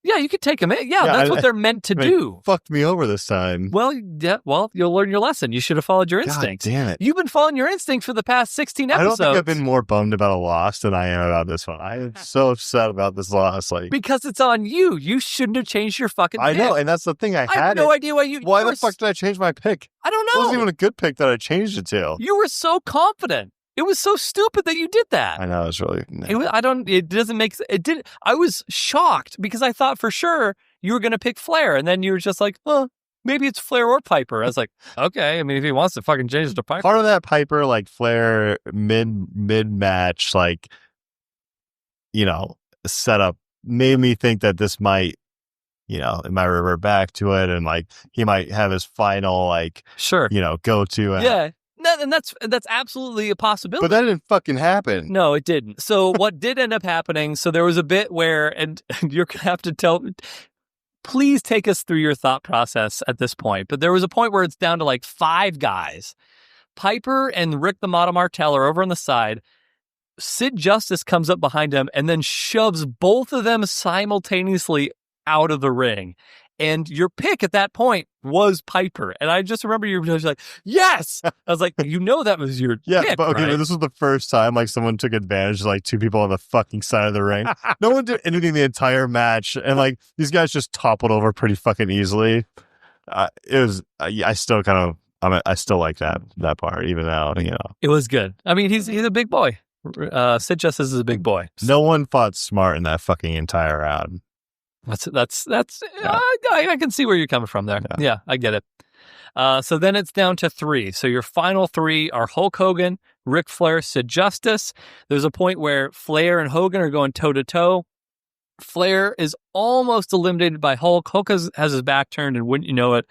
Yeah, you could take them in. Yeah, that's what they're meant to do. Fucked me over this time. Well, yeah, you'll learn your lesson. You should have followed your instincts. God damn it. You've been following your instincts for the past 16 episodes. I don't think I've been more bummed about a loss than I am about this one. I am so upset about this loss. Because it's on you. You shouldn't have changed your fucking pick. I know, and that's the thing. I have no idea why you... Why the fuck did I change my pick? I don't know. It wasn't even a good pick that I changed it to. You were so confident. It was so stupid that you did that. I know, it's really... I was shocked because I thought for sure you were going to pick Flair, and then you were just like, maybe it's Flair or Piper. I was like, okay, I mean, if he wants to fucking change it to Piper. Part of that Piper, Flair mid-match, setup made me think that this might, it might revert back to it, and he might have his final, sure, go to. Yeah. No, and that's absolutely a possibility. But that didn't fucking happen. No, it didn't. So what did end up happening, so there was a bit where, and you're going to have to please take us through your thought process at this point. But there was a point where it's down to 5 guys. Piper and Rick the Model Martel are over on the side. Sid Justice comes up behind him and then shoves both of them simultaneously out of the ring. And your pick at that point was Piper. And I just remember you were just like, yes! I was like, that was your pick, but okay, right? but this was the first time someone took advantage of 2 people on the fucking side of the ring. No one did anything the entire match. And these guys just toppled over pretty fucking easily. I still I still like that part, even now, It was good. I mean, he's a big boy. Sid Justice is a big boy. No one fought smart in that fucking entire round. That's I can see where you're coming from there. Yeah, I get it. So then it's down to 3. So your final 3 are Hulk Hogan, Ric Flair, Sid Justice. There's a point where Flair and Hogan are going toe to toe. Flair is almost eliminated by Hulk. Hulk has his back turned, and wouldn't you know it,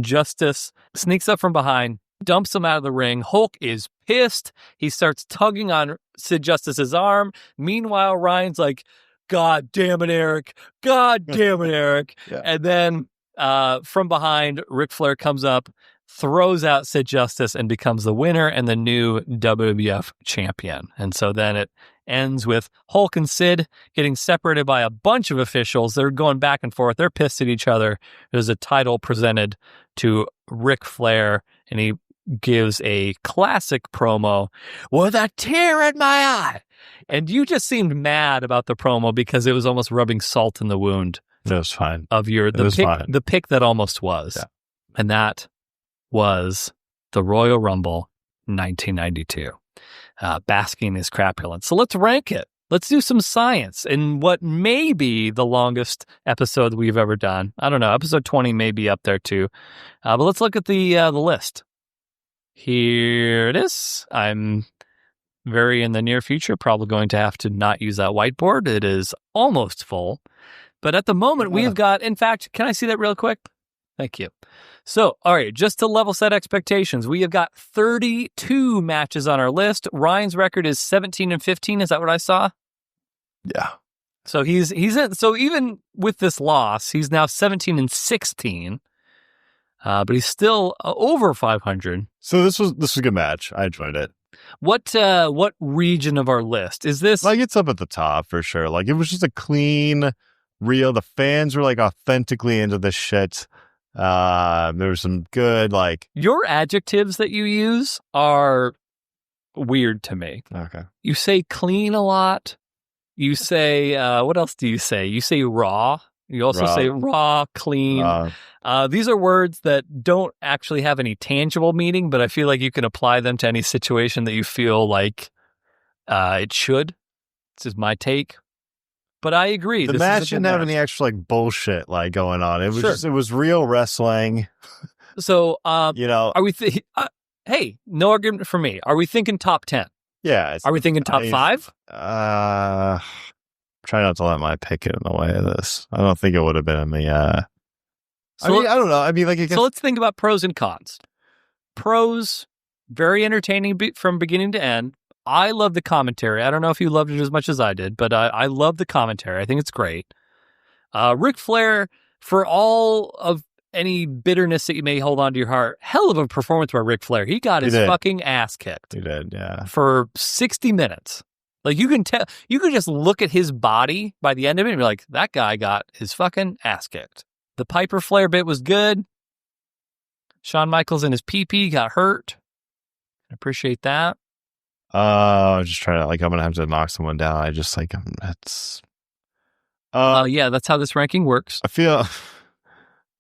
Justice sneaks up from behind, dumps him out of the ring. Hulk is pissed. He starts tugging on Sid Justice's arm. Meanwhile, Ryan's like, God damn it, Erik. God damn it, Erik. Yeah. And then from behind, Ric Flair comes up, throws out Sid Justice, and becomes the winner and the new WWF champion. And so then it ends with Hulk and Sid getting separated by a bunch of officials. They're going back and forth. They're pissed at each other. There's a title presented to Ric Flair, and he gives a classic promo with a tear in my eye. And you just seemed mad about the promo because it was almost rubbing salt in the wound. It was fine. Of the pick that almost was. Yeah. And that was the Royal Rumble 1992. Basking is crapulence. So let's rank it. Let's do some science in what may be the longest episode we've ever done. I don't know. Episode 20 may be up there too. But let's look at the list. Here it is. I'm very in the near future probably going to have to not use that whiteboard. It is almost full. But at the moment, we've got, in fact, can I see that real quick? Thank you. So, all right, just to level set expectations, we have got 32 matches on our list. Ryan's record is 17-15. Is that what I saw? Yeah. So he's in, so even with this loss, he's now 17-16. But he's still over 500. So this was a good match. I enjoyed it. What region of our list is this? It's up at the top for sure. It was just a clean, real. The fans were authentically into this shit. There was some good your adjectives that you use are weird to me. Okay. You say clean a lot. You say what else do you say? You say raw. You also say raw, clean. These are words that don't actually have any tangible meaning, but I feel like you can apply them to any situation that you feel like it should. This is my take. But I agree. The match didn't have any actual bullshit going on. It was just, it was real wrestling. So, are we, hey, no argument for me. Are we thinking top 10? Yeah. Are we thinking top 5? Try not to let my pick get in the way of this. I don't think it would have been in the, I don't know. So let's think about pros and cons. Pros, very entertaining from beginning to end. I love the commentary. I don't know if you loved it as much as I did, but I love the commentary. I think it's great. Ric Flair, for all of any bitterness that you may hold on to your heart, hell of a performance by Ric Flair. He got his fucking ass kicked. He did, yeah. For 60 minutes. Like, you can tell, you can just look at his body by the end of it and be like, that guy got his fucking ass kicked. The Piper Flair bit was good. Shawn Michaels and his PP got hurt. I appreciate that. I'm just trying to, like, I'm going to have to knock someone down. I just, like, that's... yeah, that's how this ranking works. I feel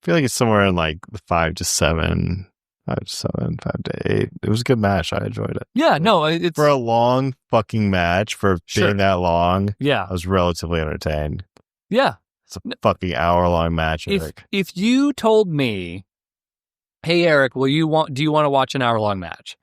like it's somewhere in, like, the 5 to 7, 5 to 7, 5 to 8. It was a good match. I enjoyed it. Yeah, no, it's... For a long fucking match, for being that long, yeah, I was relatively entertained. Yeah. It's a fucking hour-long match, Erik. If you told me, hey, Erik, do you want to watch an hour-long match?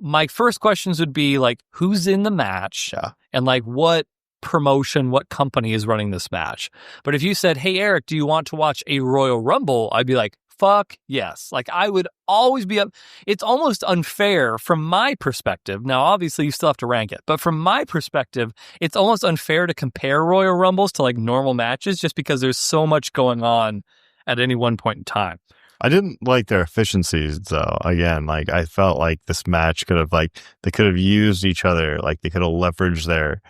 My first questions would be, like, who's in the match? Yeah. And, like, what promotion, what company is running this match? But if you said, hey, Erik, do you want to watch a Royal Rumble? I'd be like, fuck yes. Like, I would always be up. It's almost unfair from my perspective. Now, obviously, you still have to rank it. But from my perspective, it's almost unfair to compare Royal Rumbles to, like, normal matches just because there's so much going on at any one point in time. I didn't like their efficiencies, though. Again, like, I felt like this match could have, like, they could have used each other. Like, they could have leveraged their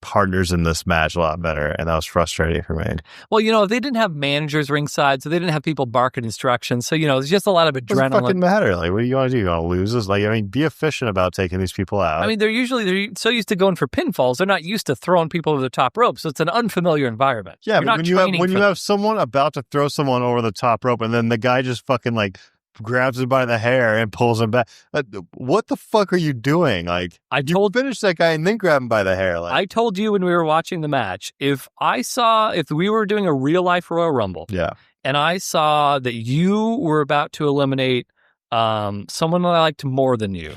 partners in this match a lot better, and that was frustrating for me. Well, you know, they didn't have managers ringside, so they didn't have people barking instructions. So, you know, it's just a lot of adrenaline. It doesn't fucking matter. Like, what do you want to do? You want to lose this? Like, I mean, be efficient about taking these people out. I mean, they're so used to going for pinfalls, they're not used to throwing people over the top rope. So it's an unfamiliar environment. Yeah, but when you have someone about to throw someone over the top rope, and then the guy just fucking, like, grabs him by the hair and pulls him back. What the fuck are you doing? Like, you finish that guy and then grab him by the hair. Like, I told you when we were watching the match, if we were doing a real life Royal Rumble, yeah, and I saw that you were about to eliminate someone that I liked more than you,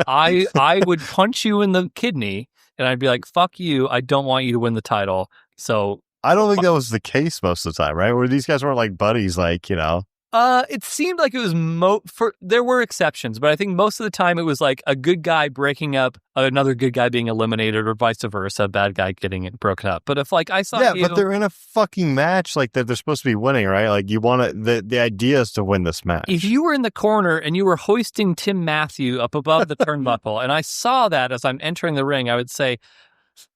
I would punch you in the kidney and I'd be like, fuck you, I don't want you to win the title. So I don't think that was the case most of the time, right? Where these guys weren't like buddies, like, you know. It seemed like it was there were exceptions, but I think most of the time it was like a good guy breaking up another good guy being eliminated, or vice versa, a bad guy getting it broken up. But if, like, I saw but they're in a fucking match like that, they're supposed to be winning, right? Like, you want the idea is to win this match. If you were in the corner and you were hoisting Tim Matthew up above the turnbuckle, and I saw that as I'm entering the ring, I would say,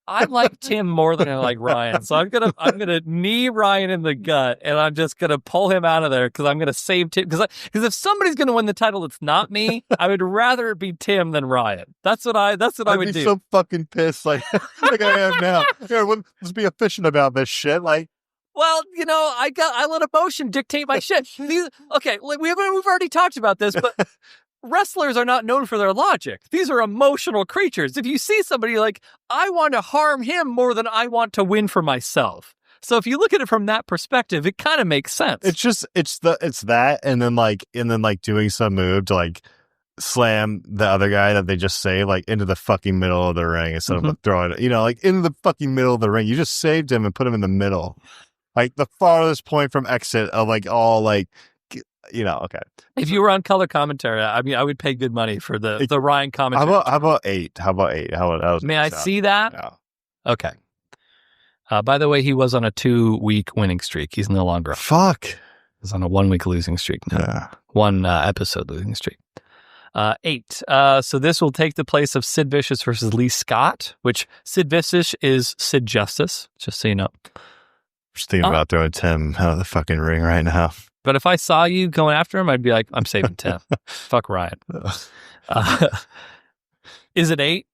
I like Tim more than I like Ryan. So I'm gonna knee Ryan in the gut, and I'm just gonna pull him out of there because I'm gonna save Tim. Because if somebody's gonna win the title, it's not me. I would rather it be Tim than Ryan. That's what I would do. I'd be so fucking pissed, like I am now. Here, let's be efficient about this shit. Like, well, you know, I let emotion dictate my shit. We've already talked about this, but. Wrestlers are not known for their logic. These are emotional creatures. If you see somebody, like, I want to harm him more than I want to win for myself. So if you look at it from that perspective, it kind of makes sense. It's that, and then doing some move to, like, slam the other guy that they just saved, like, into the fucking middle of the ring instead of throwing it, you know, like, into the fucking middle of the ring. You just saved him and put him in the middle, like the farthest point from exit of, like, all, like, you know, okay. If you were on color commentary, I mean, I would pay good money for the Ryan commentary. How about 8? May I see that? Yeah. Okay. By the way, he was on a 2-week winning streak. He's no longer. Fuck. He's on a 1-week losing streak now. Yeah. 1 episode losing streak. 8. So this will take the place of Sid Vicious versus Lee Scott, which Sid Vicious is Sid Justice, just so you know. Just thinking about throwing Tim out of the fucking ring right now. But if I saw you going after him, I'd be like, I'm saving Tim. Fuck Ryan. Is it 8?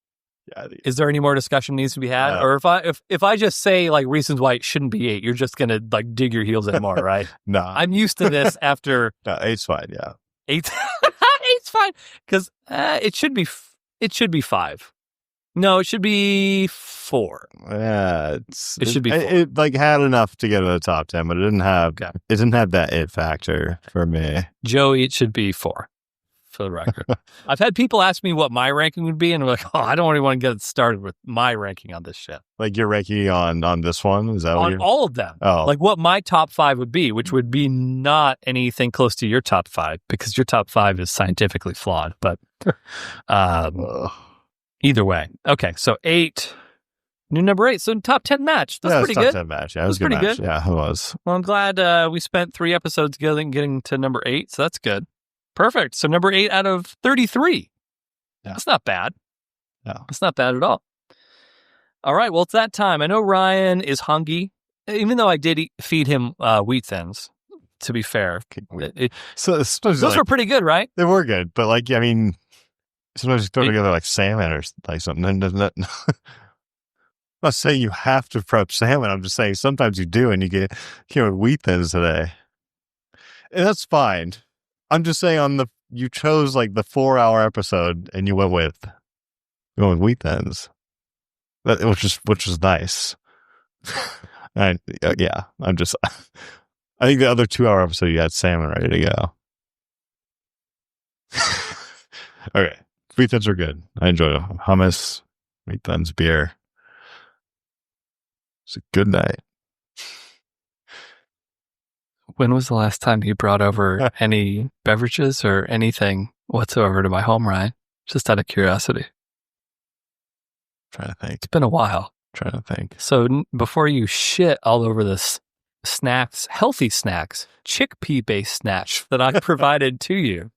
Yeah. Is there any more discussion needs to be had? No. Or if I just say, like, reasons why it shouldn't be 8, you're just going to, like, dig your heels in more, right? No. I'm used to this after... No, 8's fine, yeah. 8's fine. Because it should be 5. No, it should be 4. Yeah, it should be 4. It like had enough to get in the top 10, but it didn't have that it factor for me. Joey, it should be 4 for the record. I've had people ask me what my ranking would be, and I'm like, oh, I don't really want to get started with my ranking on this shit. Like your ranking on this one? Is that on all of them? Oh, like what my top 5 would be, which would be not anything close to your top 5 because your top 5 is scientifically flawed. But either way, okay. So 8. New number 8. So top 10 match. That's pretty good. Top 10 match. Yeah, it was pretty good. Yeah, it was. Well, I'm glad we spent 3 episodes getting to number 8. So that's good. Perfect. So number 8 out of 33. Yeah. That's not bad. No. It's not bad at all. All right, well, it's that time. I know Ryan is hungry, even though I did feed him wheat thins, to be fair. So those were pretty good, right? They were good, but like, I mean, sometimes you throw together like salmon or like something. I'm not saying you have to prep salmon. I'm just saying sometimes you do, and you get wheat thins today, and that's fine. I'm just saying you chose like the 4-hour episode, and you went with wheat thins, which was nice. And yeah, I think the other 2-hour episode you had salmon ready to go. Okay, wheat thins are good. I enjoy them. Hummus, wheat thins, beer. It's a good night. When was the last time you brought over any beverages or anything whatsoever to my home, Ryan? Just out of curiosity. Trying to think. It's been a while. Trying to think. So before you shit all over this snacks, healthy snacks, chickpea-based snacks that I provided to you,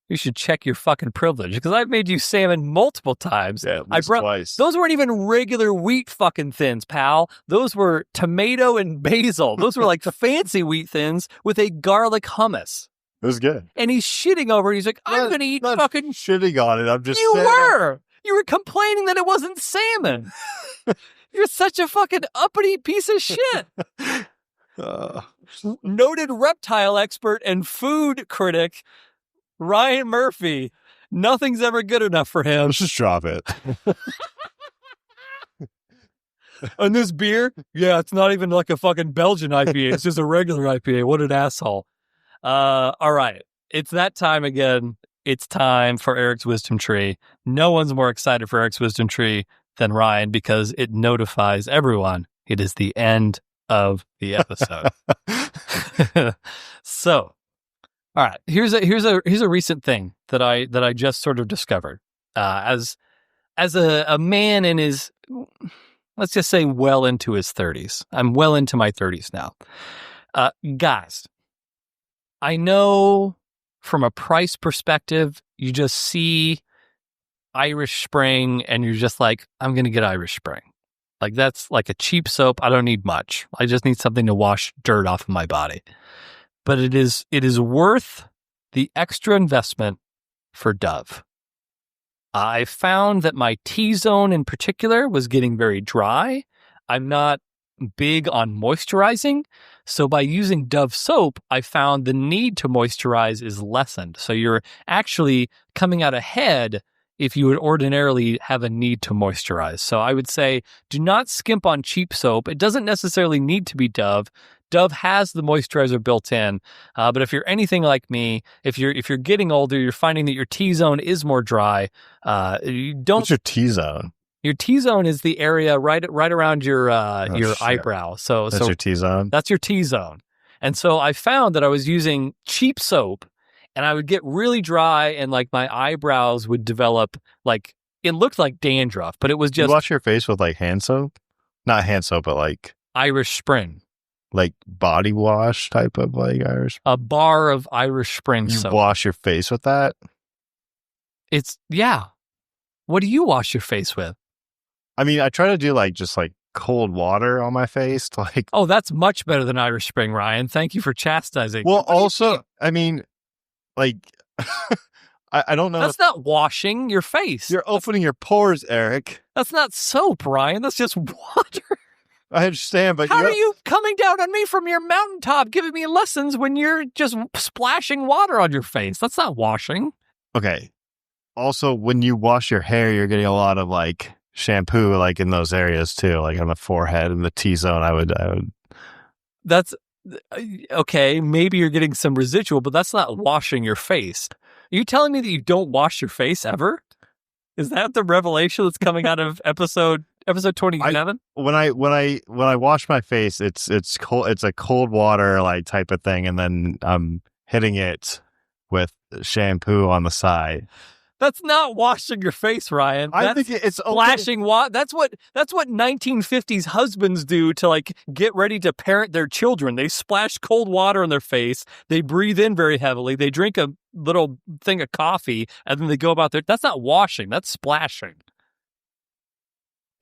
you should check your fucking privilege, because I've made you salmon multiple times. Yeah, at least twice. Those weren't even regular wheat fucking thins, pal. Those were tomato and basil. Those were like fancy wheat thins with a garlic hummus. It was good. And he's shitting over it. He's like, I'm going to eat fucking... shitting on it. I'm just You were! You were complaining that it wasn't salmon. You're such a fucking uppity piece of shit. Noted reptile expert and food critic Ryan Murphy. Nothing's ever good enough for him. Let's just drop it. And this beer? Yeah, it's not even like a fucking Belgian IPA. It's just a regular IPA. What an asshole. All right. It's that time again. It's time for Erik's Wisdom Tree. No one's more excited for Erik's Wisdom Tree than Ryan, because it notifies everyone it is the end of the episode. So, all right, here's a recent thing that I just sort of discovered. As a man in his, let's just say, well into his 30s. I'm well into my 30s now. Guys, I know from a price perspective, you just see Irish Spring and you're just like, I'm going to get Irish Spring. Like, that's like a cheap soap. I don't need much. I just need something to wash dirt off of my body. But it is worth the extra investment for Dove. I found that my T-zone in particular was getting very dry. I'm not big on moisturizing. So by using Dove soap, I found the need to moisturize is lessened. So you're actually coming out ahead if you would ordinarily have a need to moisturize. So I would say, do not skimp on cheap soap. It doesn't necessarily need to be Dove. Dove has the moisturizer built in, but if you're anything like me, if you're getting older, you're finding that your T-zone is more dry. You don't. What's your T-zone? Your T-zone is the area right around your eyebrow. So That's your T-zone? That's your T-zone. And so I found that I was using cheap soap, and I would get really dry, and like my eyebrows would develop, like, it looked like dandruff, but it was just... You wash your face with like hand soap? Not hand soap, but like... Irish Spring. Like body wash type of like Irish? A bar of Irish Spring soap. You wash your face with that? Yeah. What do you wash your face with? I mean, I try to do like just like cold water on my face to like... Oh, that's much better than Irish Spring, Ryan. Thank you for chastising. Well, also, I mean, like, I don't know. That's not washing your face. You're opening your pores, Erik. That's not soap, Ryan. That's just water. I understand, but how are you coming down on me from your mountaintop giving me lessons when you're just splashing water on your face? That's not washing. Okay. Also, when you wash your hair, you're getting a lot of like shampoo like in those areas too, like on the forehead and the T-zone. I would. That's okay. Maybe you're getting some residual, but that's not washing your face. Are you telling me that you don't wash your face ever? Is that the revelation that's coming out of episode 27? When I wash my face, it's cold. It's a cold water like type of thing, and then I'm hitting it with shampoo on the side. That's not washing your face, Ryan. I think it's splashing water. That's what 1950s husbands do to like get ready to parent their children. They splash cold water on their face. They breathe in very heavily. They drink a little thing of coffee, and then they go about their... That's not washing. That's splashing.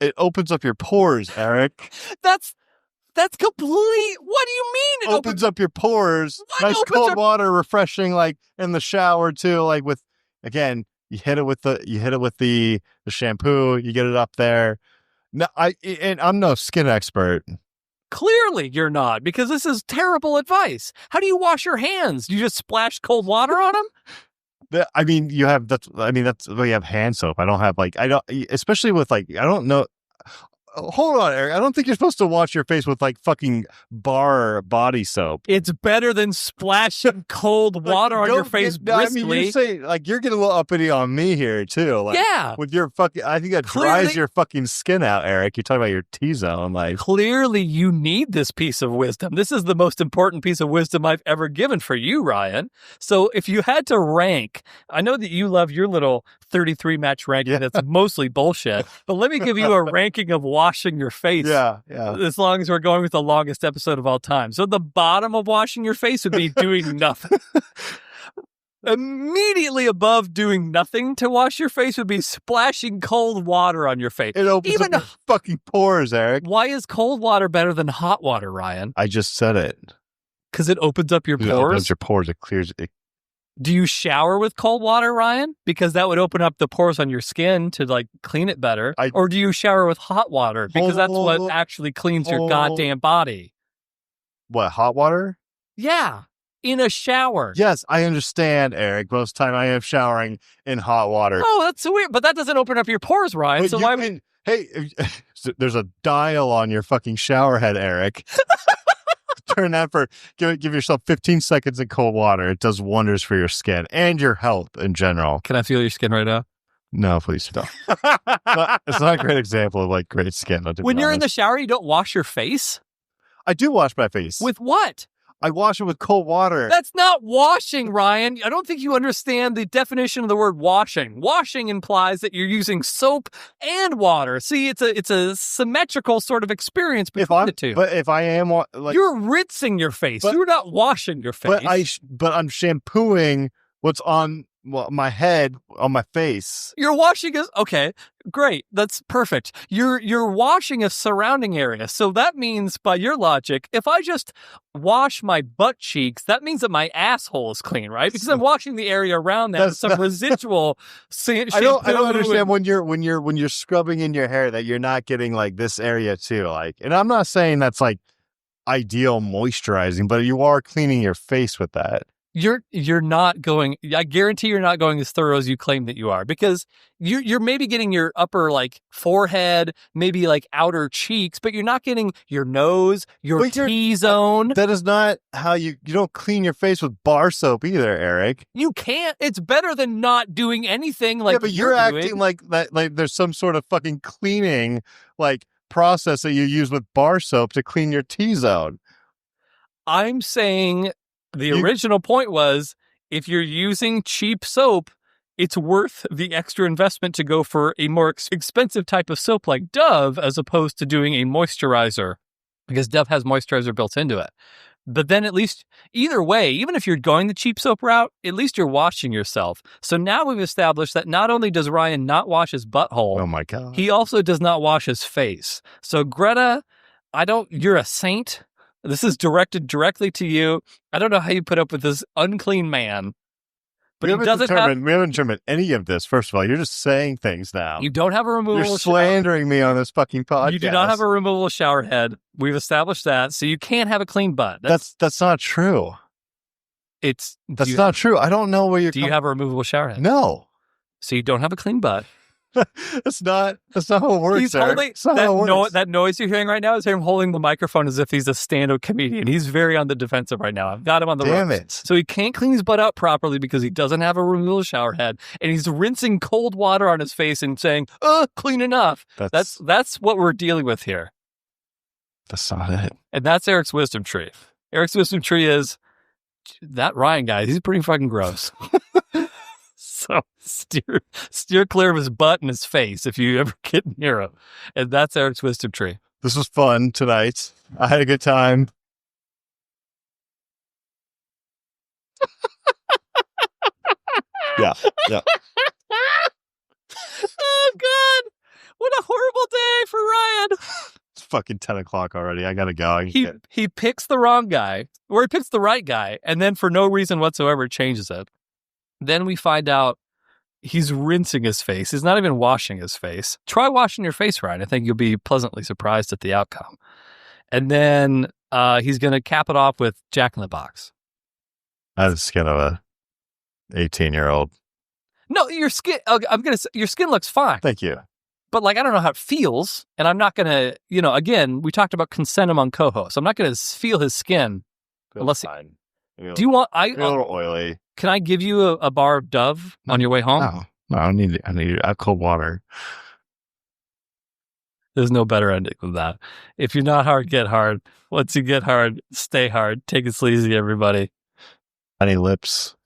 It opens up your pores, Eric. That's complete. What do you mean? It opens up your pores. What Nice opens cold up- water, refreshing, like in the shower too. Like with, again, you hit it with the shampoo. You get it up there. No, I'm no skin expert. Clearly, you're not, because this is terrible advice. How do you wash your hands? You just splash cold water on them? I mean, you have that's we have hand soap. I don't have especially with I don't know. Hold on, Eric. I don't think you're supposed to wash your face with fucking bar body soap. It's better than splashing cold water on your face briskly. I mean, you're saying you're getting a little uppity on me here too. Yeah, with your fucking, I think that dries your fucking skin out, Eric. You're talking about your T-zone, Clearly, you need this piece of wisdom. This is the most important piece of wisdom I've ever given for you, Ryan. So, if you had to rank, I know that you love your little 33 match ranking. That's mostly bullshit. But let me give you a ranking of washing your face. Yeah. As long as we're going with the longest episode of all time. So the bottom of washing your face would be doing nothing. Immediately above doing nothing to wash your face would be splashing cold water on your face. It opens up your fucking pores, Eric. Why is cold water better than hot water, Ryan? I just said it. Because it opens up your pores? It opens your pores. It clears it. Do you shower with cold water, Ryan? Because that would open up the pores on your skin to clean it better. Or do you shower with hot water? Because that's what actually cleans your goddamn body. What, hot water? Yeah, in a shower. Yes, I understand, Eric. Most of the time I am showering in hot water. Oh, that's so weird. But that doesn't open up your pores, Ryan. But so why? Hey, there's a dial on your fucking shower head, Eric. Turn that give yourself 15 seconds in cold water. It does wonders for your skin and your health in general. Can I feel your skin right now? No, please don't. It's not a great example of great skin. When you're in the shower, you don't wash your face? I do wash my face. With what? I wash it with cold water. That's not washing, Ryan. I don't think you understand the definition of the word washing. Washing implies that you're using soap and water. See, it's a symmetrical sort of experience between the two. But if I am you're rinsing your face. You're not washing your face. But I'm shampooing what's on my head on my face. You're washing okay, great. That's perfect. You're washing a surrounding area. So that means, by your logic, if I just wash my butt cheeks, that means that my asshole is clean, right? Because I'm washing the area around that with some residual shampoo. I don't understand when you're scrubbing in your hair that you're not getting this area too. And I'm not saying that's ideal moisturizing, but you are cleaning your face with that. You're not going. I guarantee you're not going as thorough as you claim that you are, because you're maybe getting your upper forehead, maybe outer cheeks, but you're not getting your nose, your T-zone. That is not how you don't clean your face with bar soap either, Eric. You can't. It's better than not doing anything but you're acting like that. There's some sort of fucking cleaning process that you use with bar soap to clean your T-zone. I'm saying. The original point was, if you're using cheap soap, it's worth the extra investment to go for a more expensive type of soap like Dove, as opposed to doing a moisturizer, because Dove has moisturizer built into it. But then at least, either way, even if you're going the cheap soap route, at least you're washing yourself. So now we've established that not only does Ryan not wash his butthole, oh my God, he also does not wash his face. So Greta, you're a saint. This is directed directly to you. I don't know how you put up with this unclean man. But we haven't determined any of this. First of all, you're just saying things now. You don't have a removable You're slandering me on this fucking podcast. You do not have a removable shower head. We've established that. So you can't have a clean butt. That's not true. That's not true. I don't know where you're Do you have a removable shower head? No. So you don't have a clean butt. That's not how it works. He's holding that noise you're hearing right now is him holding the microphone as if he's a stand-up comedian. He's very on the defensive right now. I've got him on the Damn ropes. it. So he can't clean his butt out properly because he doesn't have a removable shower head, and he's rinsing cold water on his face and saying, clean enough. That's what we're dealing with here. That's not it. And that's Eric's wisdom tree. Eric's wisdom tree is that Ryan guy. He's pretty fucking gross. So steer clear of his butt and his face if you ever get near him. And that's Eric's wisdom tree. This was fun tonight. I had a good time. Yeah. Oh, God. What a horrible day for fucking 10 o'clock already. I gotta go. He picks the wrong guy, or he picks the right guy, and then for no reason whatsoever changes it. Then we find out he's rinsing his face. He's not even washing his face. Try washing your face, Ryan. I think you'll be pleasantly surprised at the outcome. And then he's going to cap it off with Jack in the Box. That's the skin of a 18-year-old. No, your skin. Your skin looks fine. Thank you. But I don't know how it feels, and I'm not going to. Again, we talked about consent among co-hosts. I'm not going to feel his skin unless. Fine. Do you want? A little oily. Can I give you a bar of Dove on your way home? No, I don't need it. I need cold water. There's no better ending than that. If you're not hard, get hard. Once you get hard, stay hard. Take it sleazy, everybody. Any lips.